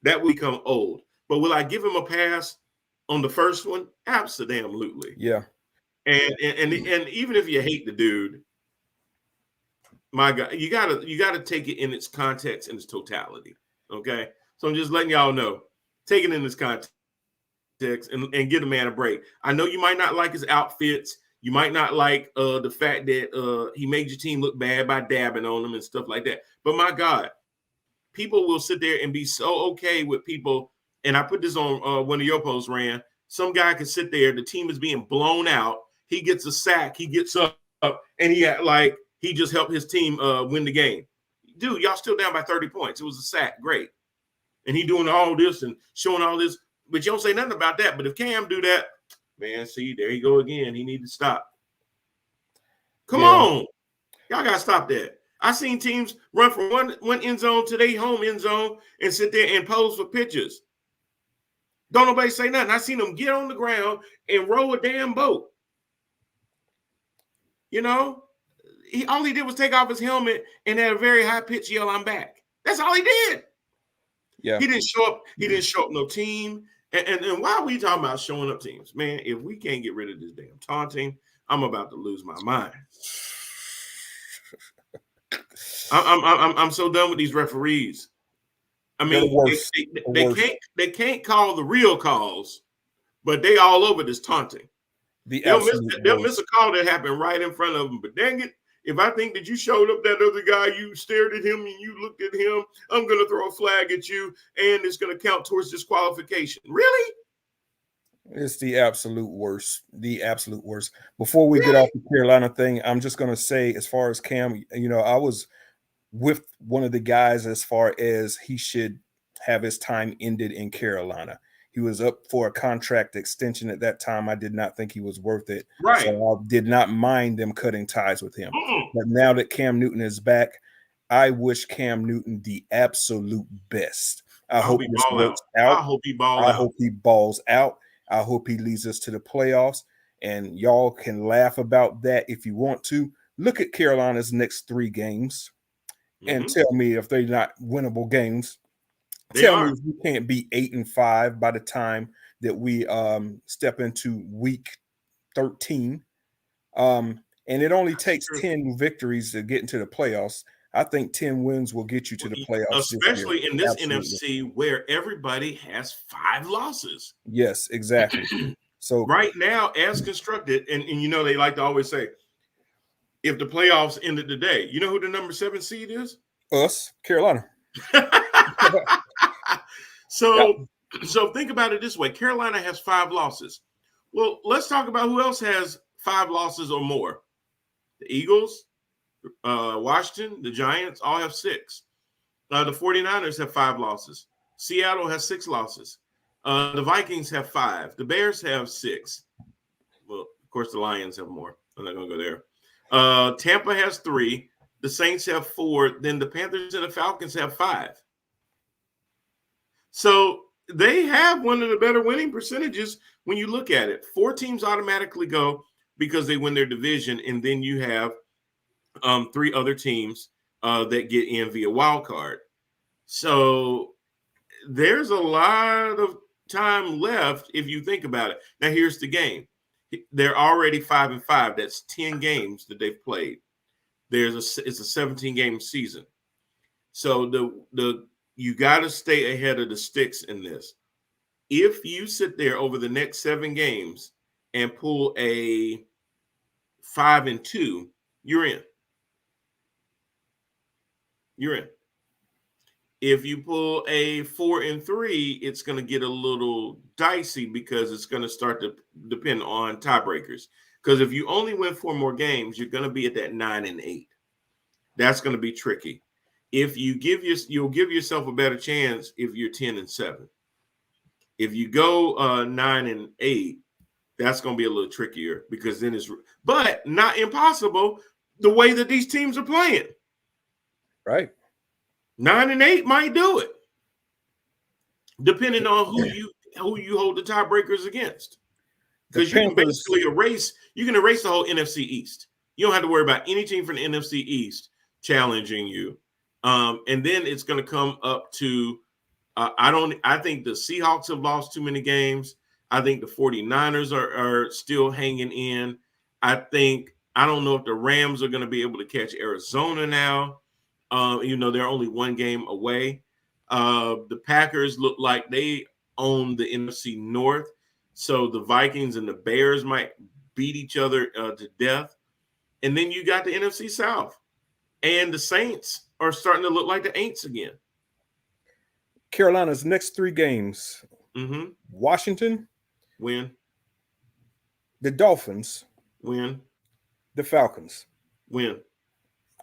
that will become old. But will I give him a pass on the first one? Absolutely. Yeah. And even if you hate the dude, my God, you gotta take it in its context and its totality. Okay. So I'm just letting y'all know, take it in this context and give the man a break. I know you might not like his outfits. You might not like the fact that he made your team look bad by dabbing on them and stuff like that. But my God, people will sit there and be so okay with people. And I put this on one of your posts, Rand. Some guy can sit there. The team is being blown out. He gets a sack. He gets up and he just helped his team win the game. Dude, y'all still down by 30 points. It was a sack. Great. And he doing all this and showing all this. But you don't say nothing about that. But if Cam do that, man, see, there you go again. He need to stop. Come on. Y'all got to stop that. I seen teams run from one end zone to their home end zone and sit there and pose for pictures. Don't nobody say nothing. I seen them get on the ground and row a damn boat. You know, all he did was take off his helmet and at a very high pitch yell, "I'm back." That's all he did. Yeah. He didn't show up. He didn't show up no team. And why are we talking about showing up teams? Man, if we can't get rid of this damn taunting, I'm about to lose my mind. I'm so done with these referees. I mean, they can't call the real calls, but they all over this taunting. They'll miss a call that happened right in front of them. But dang it, if I think that you showed up that other guy, you stared at him and you looked at him, I'm going to throw a flag at you and it's going to count towards disqualification. Really? It's the absolute worst. The absolute worst. Before we get off the Carolina thing, I'm just going to say, as far as Cam, you know, I was with one of the guys as far as he should have his time ended in Carolina. He was up for a contract extension at that time. I did not think he was worth it. Right. So I did not mind them cutting ties with him. But now that Cam Newton is back, I wish Cam Newton the absolute best. I hope this works out. I hope he balls out. I hope he leads us to the playoffs. And y'all can laugh about that if you want to. Look at Carolina's next 3 games and tell me if they're not winnable games. Tell me if you can't be 8-5 by the time that we step into week 13. And it only takes 10 victories to get into the playoffs. I think 10 wins will get you to the playoffs. Especially in this NFC where everybody has 5 losses. Yes, exactly. So right now, as constructed, and you know, they like to always say, if the playoffs ended today, you know who the number 7 seed is? Us, Carolina. So think about it this way. Carolina has 5 losses. Well, let's talk about who else has 5 losses or more. The Eagles, Washington, the Giants all have 6. The 49ers have 5 losses. Seattle has 6 losses. The Vikings have 5. The Bears have 6. Well, of course, the Lions have more. I'm not going to go there. Tampa has 3. The Saints have 4. Then the Panthers and the Falcons have 5. So they have one of the better winning percentages when you look at it. 4 teams automatically go because they win their division, and then you have 3 other teams that get in via wild card. So there's a lot of time left if you think about it. Now, here's the game. They're already 5-5. That's 10 games that they've played. It's a 17-game season. So you got to stay ahead of the sticks in this. If you sit there over the next 7 games and pull a 5-2, you're in. You're in. If you pull a 4-3, it's going to get a little dicey because it's going to start to depend on tiebreakers. Because if you only win 4 more games, you're going to be at that 9-8. That's going to be tricky. If you you'll give yourself a better chance if you're 10-7. If you go 9-8, that's going to be a little trickier because then but not impossible the way that these teams are playing. Right. 9-8 might do it, depending on who you hold the tiebreakers against. Because you can basically erase the whole NFC East. You don't have to worry about any team from the NFC East challenging you. And then it's going to come up to I think the Seahawks have lost too many games. I think the 49ers are still hanging in. I don't know if the Rams are going to be able to catch Arizona now. They're only 1 game away. The Packers look like they own the NFC North. So the Vikings and the Bears might beat each other to death. And then you got the NFC South. And the Saints are starting to look like the Aints again. Carolina's next 3 games. Mm-hmm. Washington. Win. The Dolphins. Win. The Falcons. Win.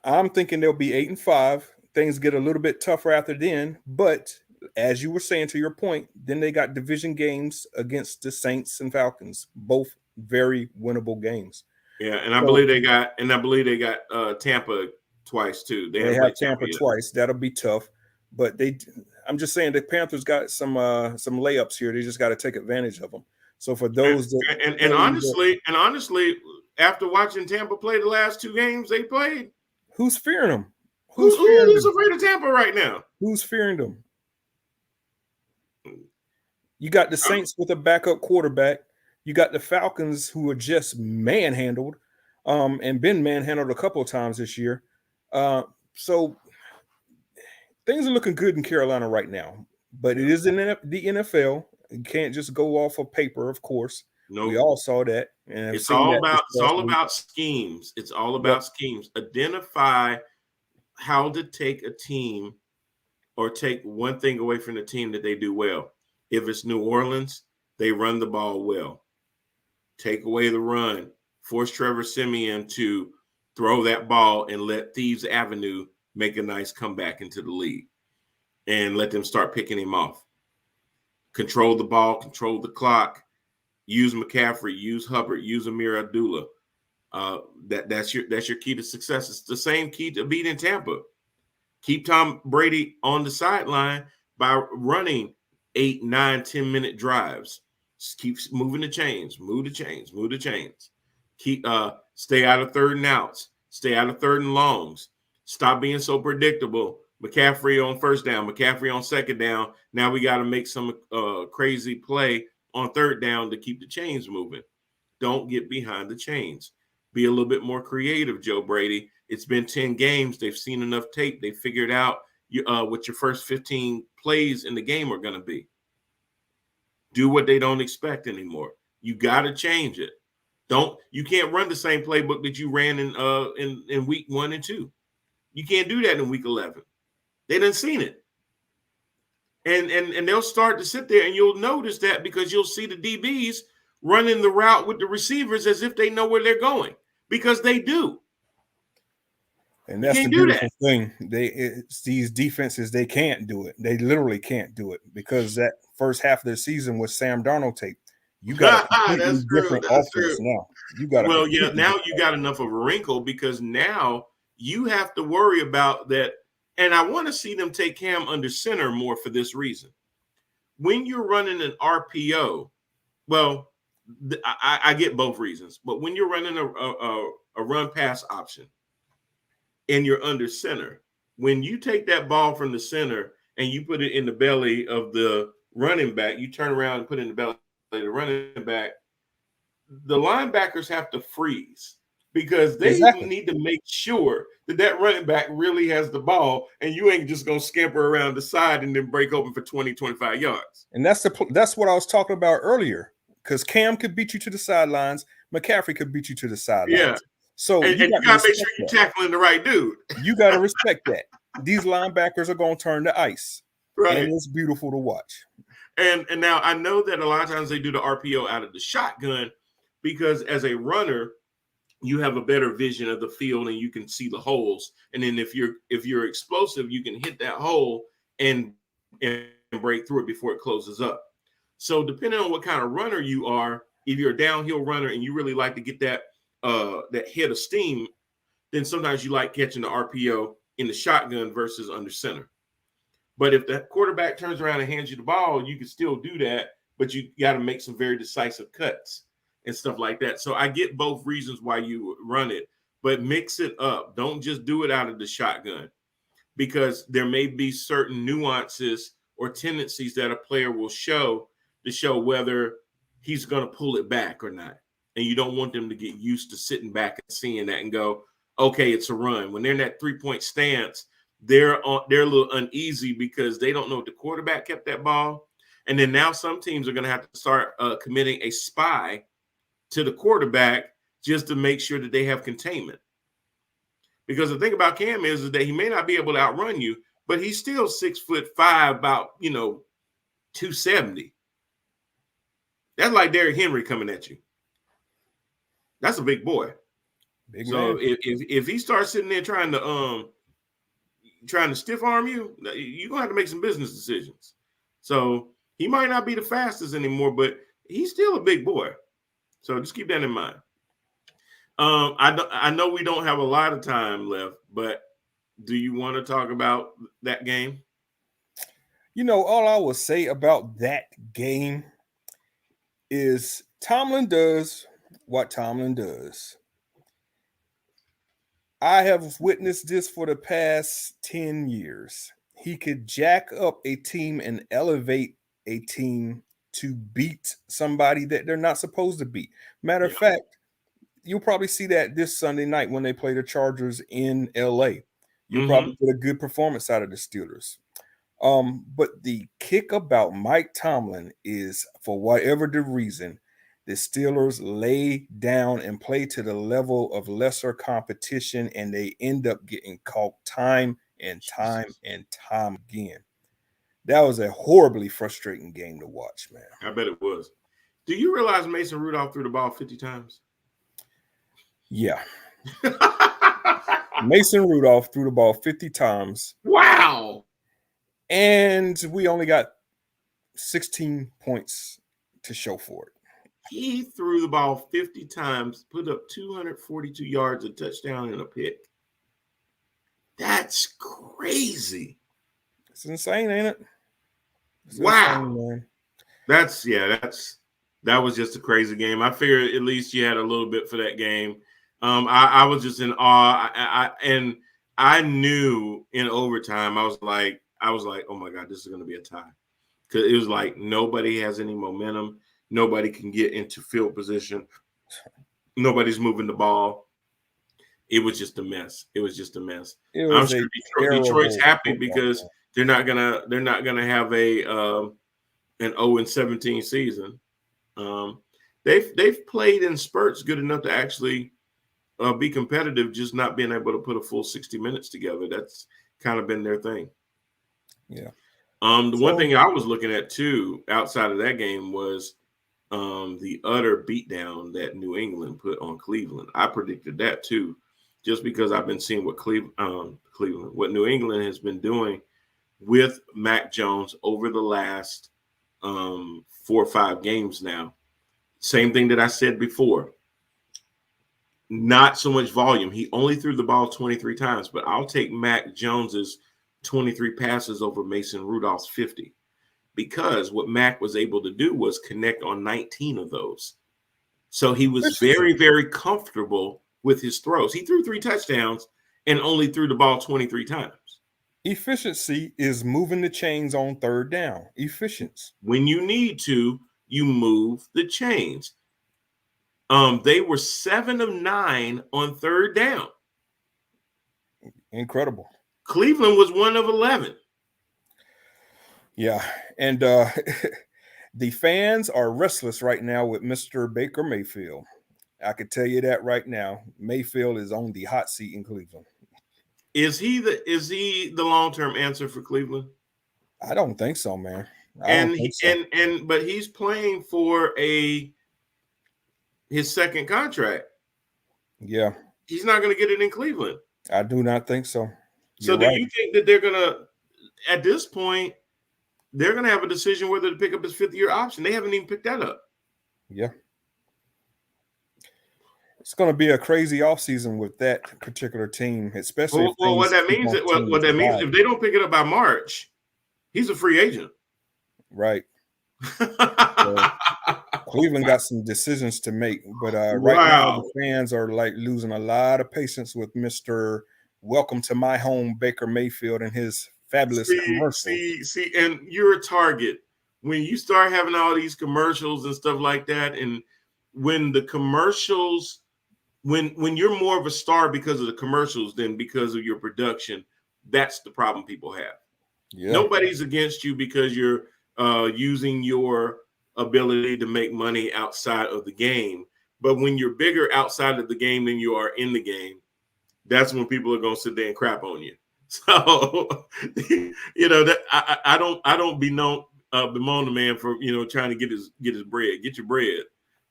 I'm thinking they'll be 8-5. Things get a little bit tougher after then. But as you were saying, to your point, then they got division games against the Saints and Falcons. Both very winnable games. Yeah, and I believe they got Tampa twice too. They They haven't have played Tampa yet. twice. That'll be tough. But I'm just saying the Panthers got some layups here. They just got to take advantage of them. So for those that and honestly, after watching Tampa play the last 2 games they played, who's fearing them? Who's afraid of Tampa right now? Who's fearing them? You got the Saints with a backup quarterback. You got the Falcons who are just manhandled, and been manhandled a couple of times this year. So things are looking good in Carolina right now. But it is in the NFL. You can't just go off of paper, of course. No, we all saw that. And it's all about schemes. It's all about schemes. Identify how to take a team or take one thing away from the team that they do well. If it's New Orleans, they run the ball well. Take away the run. Force Trevor Siemian to throw that ball and let Thieves Avenue make a nice comeback into the league and let them start picking him off. Control the ball, control the clock, use McCaffrey, use Hubbard, use Amir Abdullah. That's your key to success. It's the same key to beating Tampa. Keep Tom Brady on the sideline by running 8, 9, 10-minute drives. Just keep moving the chains, move the chains. Keep stay out of 3rd and outs, stay out of 3rd and longs. Stop being so predictable. McCaffrey on 1st down, McCaffrey on 2nd down. Now we got to make some crazy play on 3rd down to keep the chains moving. Don't get behind the chains. Be a little bit more creative, Joe Brady. It's been 10 games. They've seen enough tape. They figured out what your first 15 plays in the game are going to be. Do what they don't expect anymore. You got to change it. You can't run the same playbook that you ran in week 1 and 2. You can't do that in week 11. They done seen it. And they'll start to sit there and you'll notice that because you'll see the DBs running the route with the receivers as if they know where they're going because they do. And that's the beautiful thing. These defenses, they can't do it. They literally can't do it because that first half of the season was Sam Darnold tape. You got a completely different offense now. Now you got enough of a wrinkle because now you have to worry about that. And I want to see them take Cam under center more for this reason. When you're running an RPO, well, I get both reasons, but when you're running a run pass option and you're under center, when you take that ball from the center and you put it in the belly of the running back, you turn around and put it in the belly of the running back, the linebackers have to freeze because they need to make sure that running back really has the ball and you ain't just going to scamper around the side and then break open for 20, 25 yards. And that's what I was talking about earlier because Cam could beat you to the sidelines. McCaffrey could beat you to the sidelines. Yeah. So you got to make sure you're tackling the right dude. You got to respect that. These linebackers are going to turn the ice. Right. And it's beautiful to watch. And now I know that a lot of times they do the RPO out of the shotgun because as a runner, you have a better vision of the field and you can see the holes. And then if you're explosive, you can hit that hole and break through it before it closes up. So depending on what kind of runner you are, if you're a downhill runner and you really like to get that head of steam, then sometimes you like catching the RPO in the shotgun versus under center. But if the quarterback turns around and hands you the ball, you can still do that, but you got to make some very decisive cuts and stuff like that. So I get both reasons why you run it, but mix it up. Don't just do it out of the shotgun because there may be certain nuances or tendencies that a player will show to show whether he's going to pull it back or not. And you don't want them to get used to sitting back and seeing that and go, okay, it's a run. When they're in that 3-point stance, they're a little uneasy because they don't know if the quarterback kept that ball. And then now some teams are going to have to start committing a spy to the quarterback just to make sure that they have containment. Because the thing about Cam is that he may not be able to outrun you, but he's still 6'5", about 270. That's like Derrick Henry coming at you. That's a big boy. So if he starts sitting there trying to stiff arm you, you're gonna have to make some business decisions. So he might not be the fastest anymore, but he's still a big boy. So just keep that in mind. I know we don't have a lot of time left, but do you want to talk about that game? You know, all I will say about that game is Tomlin does what Tomlin does. I have witnessed this for the past 10 years. He could jack up a team and elevate a team to beat somebody that they're not supposed to beat. Matter of fact, you'll probably see that this Sunday night when they play the Chargers in LA. You'll probably get a good performance out of the Steelers. But the kick about Mike Tomlin is, for whatever the reason, the Steelers lay down and play to the level of lesser competition, and they end up getting caught time and time and time again. That was a horribly frustrating game to watch, man. I bet it was. Do you realize Mason Rudolph threw the ball 50 times? Yeah. Mason Rudolph threw the ball 50 times. Wow. And we only got 16 points to show for it. He threw the ball 50 times, put up 242 yards, a touchdown, and a pick. That's crazy. It's insane, ain't it? Wow. Insane, that was just a crazy game. I figured at least you had a little bit for that game. I was just in awe. And I knew in overtime, I was like, oh my God, this is going to be a tie. Because it was like nobody has any momentum. Nobody can get into field position. Nobody's moving the ball. It was just a mess. I'm sure Detroit's happy because they're not gonna have a an 0-17 season. They've played in spurts good enough to actually be competitive, just not being able to put a full 60 minutes together. That's kind of been their thing. Yeah. One thing I was looking at too outside of that game was the utter beatdown that New England put on Cleveland. I predicted that too, just because I've been seeing what what New England has been doing with Mac Jones over the last 4 or 5 games now. Same thing that I said before. Not so much volume. He only threw the ball 23 times, but I'll take Mac Jones's 23 passes over Mason Rudolph's 50. Because what Mac was able to do was connect on 19 of those. So he was very, very comfortable with his throws. He threw 3 touchdowns and only threw the ball 23 times. Efficiency is moving the chains on third down. Efficiency. When you need to, you move the chains. They were 7 of 9 on third down. Incredible. Cleveland was 1 of 11. Yeah, and the fans are restless right now with Mr. Baker Mayfield. I could tell you that right now. Mayfield is on the hot seat in Cleveland. Is he the long-term answer for Cleveland? I don't think so, man. But he's playing for his second contract. Yeah. He's not going to get it in Cleveland. I do not think so. So do you think that they're going to, at this point, they're going to have a decision whether to pick up his 5th-year option? They haven't even picked that up. Yeah. It's going to be a crazy offseason with that particular team, especially. Well, what that means if they don't pick it up by March, he's a free agent. Right. So Cleveland got some decisions to make, but right now the fans are like losing a lot of patience with Mr. Welcome to My Home, Baker Mayfield, and his fabulous commercial. See, and you're a target when you start having all these commercials and stuff like that, and when the commercials. When you're more of a star because of the commercials than because of your production, that's the problem people have. Yeah. Nobody's against you because you're using your ability to make money outside of the game. But when you're bigger outside of the game than you are in the game, that's when people are going to sit there and crap on you. So, that I don't bemoan the man for, trying to get his bread, get your bread,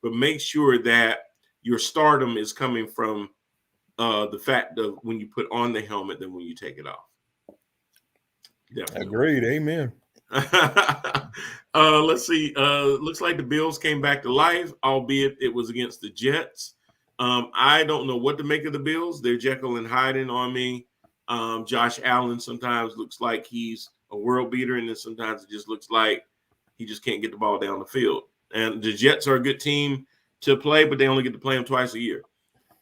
but make sure that your stardom is coming from the fact of when you put on the helmet than when you take it off. Definitely. Agreed. Amen. Let's see. Looks like the Bills came back to life, albeit it was against the Jets. I don't know what to make of the Bills. They're Jekyll and Hyde on me. Josh Allen sometimes looks like he's a world beater, and then sometimes it just looks like he just can't get the ball down the field. And the Jets are a good team to play, but they only get to play them twice a year.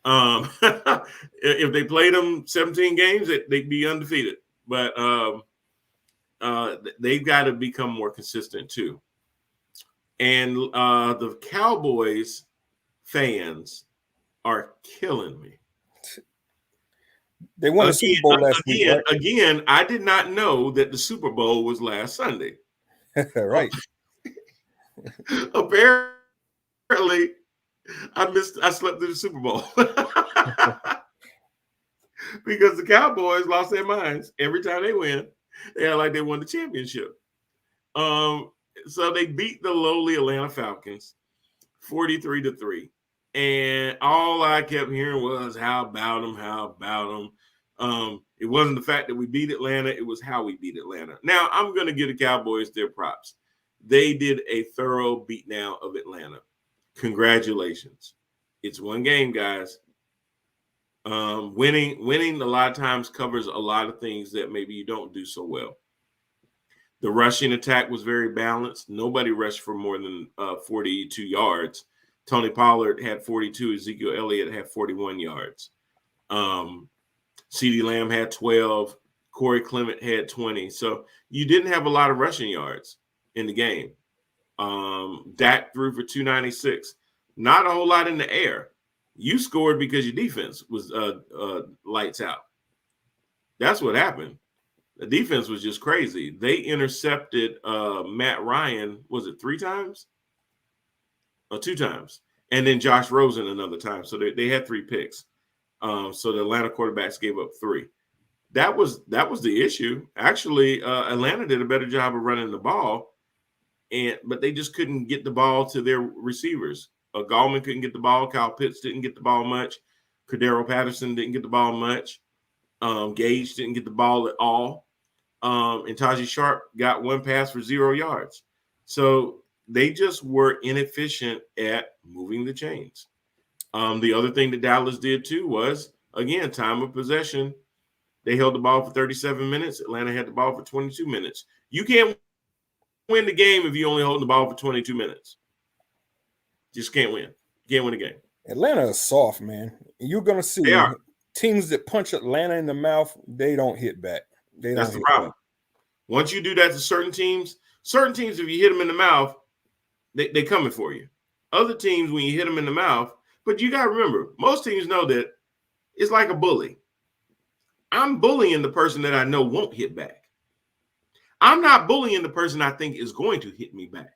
If they played them 17 games, they'd be undefeated. But they've got to become more consistent too. And the Cowboys fans are killing me. They won the Super Bowl last week, right? Again, I did not know that the Super Bowl was last Sunday. Right. Apparently, I slept through the Super Bowl because the Cowboys lost their minds every time they win. They act like they won the championship. So they beat the lowly Atlanta Falcons 43-3. And all I kept hearing was, how about them? How about them? It wasn't the fact that we beat Atlanta. It was how we beat Atlanta. Now, I'm going to give the Cowboys their props. They did a thorough beatdown of Atlanta. Congratulations. It's one game, guys. Winning a lot of times covers a lot of things that maybe you don't do so well. The rushing attack was very balanced. Nobody rushed for more than 42 yards. Tony Pollard had 42. Ezekiel Elliott had 41 yards. CeeDee Lamb had 12. Corey Clement had 20. So you didn't have a lot of rushing yards in the game. Dak threw for 296. Not a whole lot in the air. You scored because your defense was lights out. That's what happened. The defense was just crazy. They intercepted Matt Ryan, was it 3 times? Or 2 times. And then Josh Rosen another time. So they had 3 picks. So the Atlanta quarterbacks gave up 3. That was the issue. Actually, Atlanta did a better job of running the ball, but they just couldn't get the ball to their receivers. Gallman couldn't get the ball. Kyle Pitts didn't get the ball much. Cordero Patterson didn't get the ball much. Gage didn't get the ball at all. And Taji Sharp got 1 pass for 0 yards. So they just were inefficient at moving the chains. The other thing that Dallas did too was, again, time of possession. They held the ball for 37 minutes. Atlanta had the ball for 22 minutes. You can't win the game if you only hold the ball for 22 minutes. Just can't win. You can't win the game. Atlanta is soft, man. You're going to see teams that punch Atlanta in the mouth, they don't hit back. That's the problem. Once you do that to certain teams, if you hit them in the mouth, they coming for you. Other teams, when you hit them in the mouth, but you got to remember, most teams know that it's like a bully. I'm bullying the person that I know won't hit back. I'm not bullying the person I think is going to hit me back.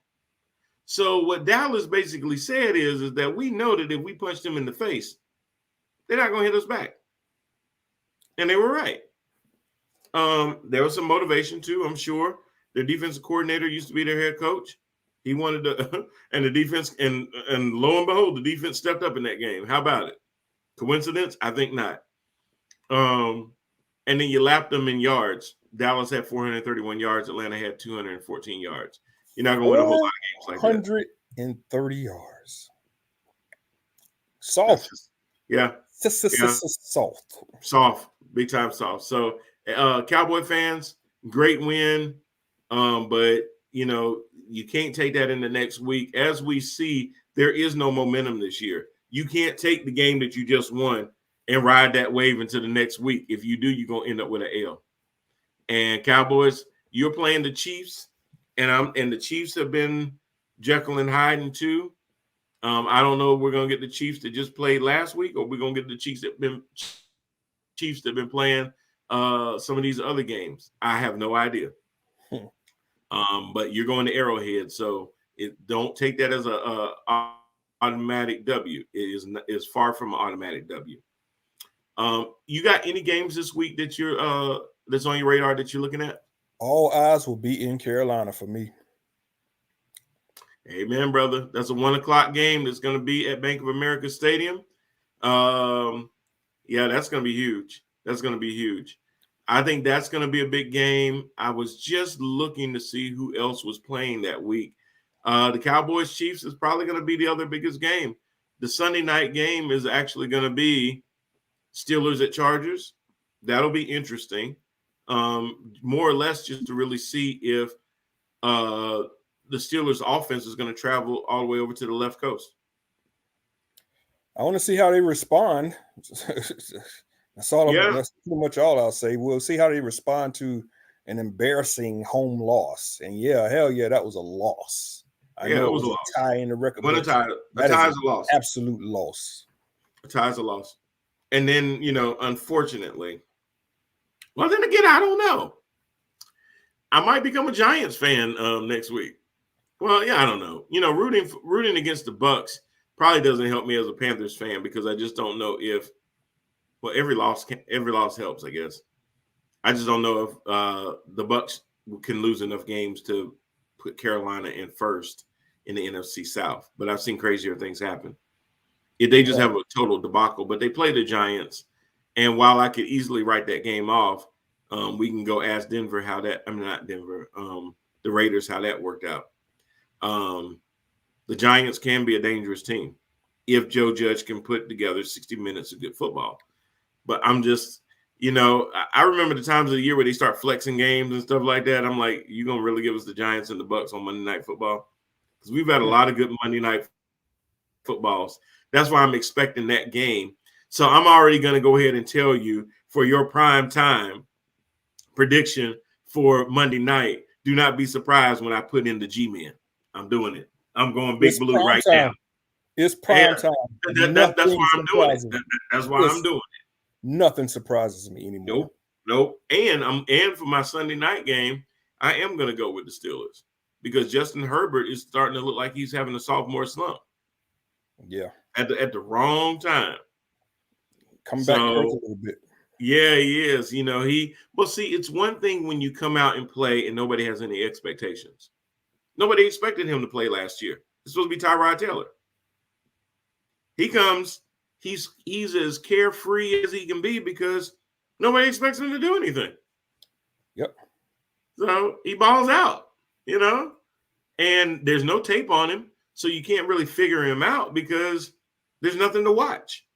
So what Dallas basically said is that we know that if we punch them in the face, they're not going to hit us back. And they were right. There was some motivation too, I'm sure. Their defensive coordinator used to be their head coach. He wanted to, and the defense, and lo and behold, the defense stepped up in that game. How about it? Coincidence? I think not. And then you lapped them in yards. Dallas had 431 yards. Atlanta had 214 yards. You're not going to win a whole lot of games like that. 130 yards. Soft. Yeah. Soft. Soft. Big time soft. So, Cowboy fans, great win. But, you can't take that in the next week. As we see, there is no momentum this year. You can't take the game that you just won and ride that wave into the next week. If you do, you're going to end up with an L. And Cowboys, you're playing the Chiefs, and the Chiefs have been Jekyll and Hyde too. I don't know if we're going to get the Chiefs that just played last week, or we're going to get the Chiefs that have been playing some of these other games. I have no idea. But you're going to Arrowhead, so don't take that as a automatic W. It is far from an automatic W. You got any games this week that you're that's on your radar that you're looking at? All eyes will be in Carolina for me. Amen, brother. That's a 1:00 game that's going to be at Bank of America Stadium. Yeah, that's going to be huge. That's going to be huge. I think that's going to be a big game. I was just looking to see who else was playing that week. The Cowboys Chiefs is probably going to be the other biggest game. The Sunday night game is actually going to be Steelers at Chargers. That'll be interesting. More or less just to really see if the Steelers offense is going to travel all the way over to the left coast. I want to see how they respond. That's pretty much all I'll say. We'll see how they respond to an embarrassing home loss. And hell yeah, that was a loss. I know it was a loss. Tie in the record. A tie is a loss. Absolute loss. A tie is a loss. And then, unfortunately, well, then again, I don't know. I might become a Giants fan next week. Well, yeah, I don't know. Rooting against the Bucs probably doesn't help me as a Panthers fan because I just don't know if. Well, every loss helps, I guess. I just don't know if the Bucs can lose enough games to put Carolina in first in the NFC South. But I've seen crazier things happen. They just have a total debacle. But they play the Giants, and while I could easily write that game off, we can go ask Denver how that. Not Denver. The Raiders how that worked out. The Giants can be a dangerous team if Joe Judge can put together 60 minutes of good football. But I'm just, I remember the times of the year where they start flexing games and stuff like that. I'm like, you going to really give us the Giants and the Bucs on Monday Night Football? Because we've had a lot of good Monday Night Footballs. That's why I'm expecting that game. So I'm already going to go ahead and tell you for your prime time prediction for Monday night, do not be surprised when I put in the G-Men. I'm doing it. I'm going Big Blue right now. It's prime time. That's why I'm doing it. That's why I'm doing it. Nothing surprises me anymore. Nope. And for my Sunday night game, I am going to go with the Steelers because Justin Herbert is starting to look like he's having a sophomore slump. Yeah. At the wrong time. Come back a little bit. Yeah, he is. It's one thing when you come out and play and nobody has any expectations. Nobody expected him to play last year. It's supposed to be Tyrod Taylor. He comes. He's as carefree as he can be because nobody expects him to do anything. Yep. So he balls out, and there's no tape on him, so you can't really figure him out because there's nothing to watch.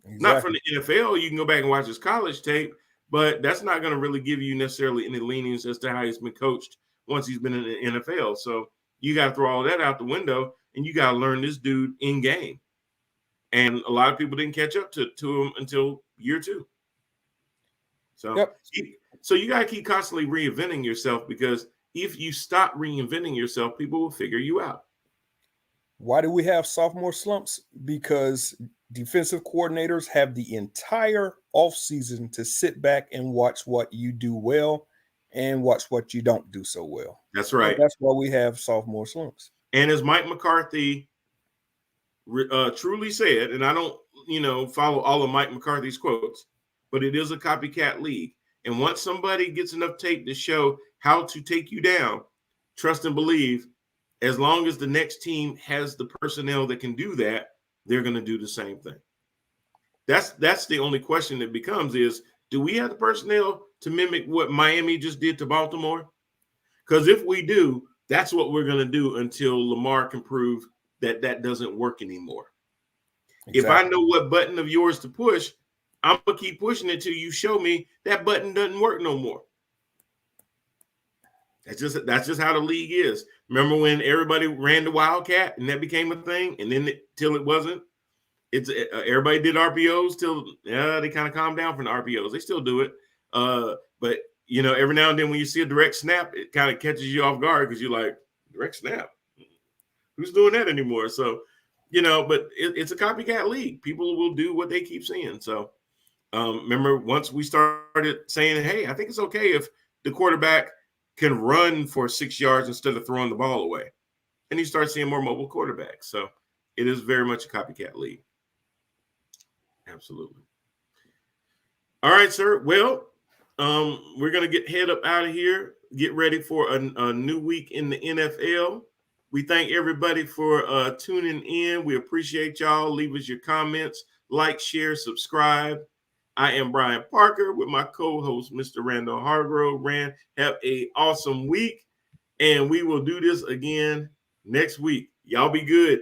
Exactly. Not from the NFL. You can go back and watch his college tape, but that's not going to really give you necessarily any leanings as to how he's been coached once he's been in the NFL. So you got to throw all that out the window, and you got to learn this dude in game. And a lot of people didn't catch up to him until year 2. So, So you got to keep constantly reinventing yourself because if you stop reinventing yourself, people will figure you out. Why do we have sophomore slumps? Because defensive coordinators have the entire offseason to sit back and watch what you do well and watch what you don't do so well. That's right. And that's why we have sophomore slumps. And as Mike McCarthy truly said, and I don't, follow all of Mike McCarthy's quotes, but it is a copycat league. And once somebody gets enough tape to show how to take you down, trust and believe, as long as the next team has the personnel that can do that, they're going to do the same thing. That's the only question that becomes is, do we have the personnel to mimic what Miami just did to Baltimore? Because if we do, that's what we're going to do until Lamar can prove that doesn't work anymore. Exactly. If I know what button of yours to push, I'm going to keep pushing it till you show me that button doesn't work no more. That's just how the league is. Remember when everybody ran the Wildcat and that became a thing, and then till it wasn't? Everybody did RPOs till they kind of calmed down from the RPOs. They still do it, but every now and then when you see a direct snap, it kind of catches you off guard because you're like, direct snap. Who's doing that anymore? So, but it's a copycat league. People will do what they keep seeing. So, remember once we started saying, hey, I think it's okay if the quarterback can run for 6 yards instead of throwing the ball away. And you start seeing more mobile quarterbacks. So it is very much a copycat league. Absolutely. All right, sir. Well, we're going to head up out of here, get ready for a new week in the NFL. We thank everybody for tuning in. We appreciate y'all. Leave us your comments, like, share, subscribe. I am Brian Parker with my co-host, Mr. Randall Hargrove. Rand, have an awesome week, and we will do this again next week. Y'all be good.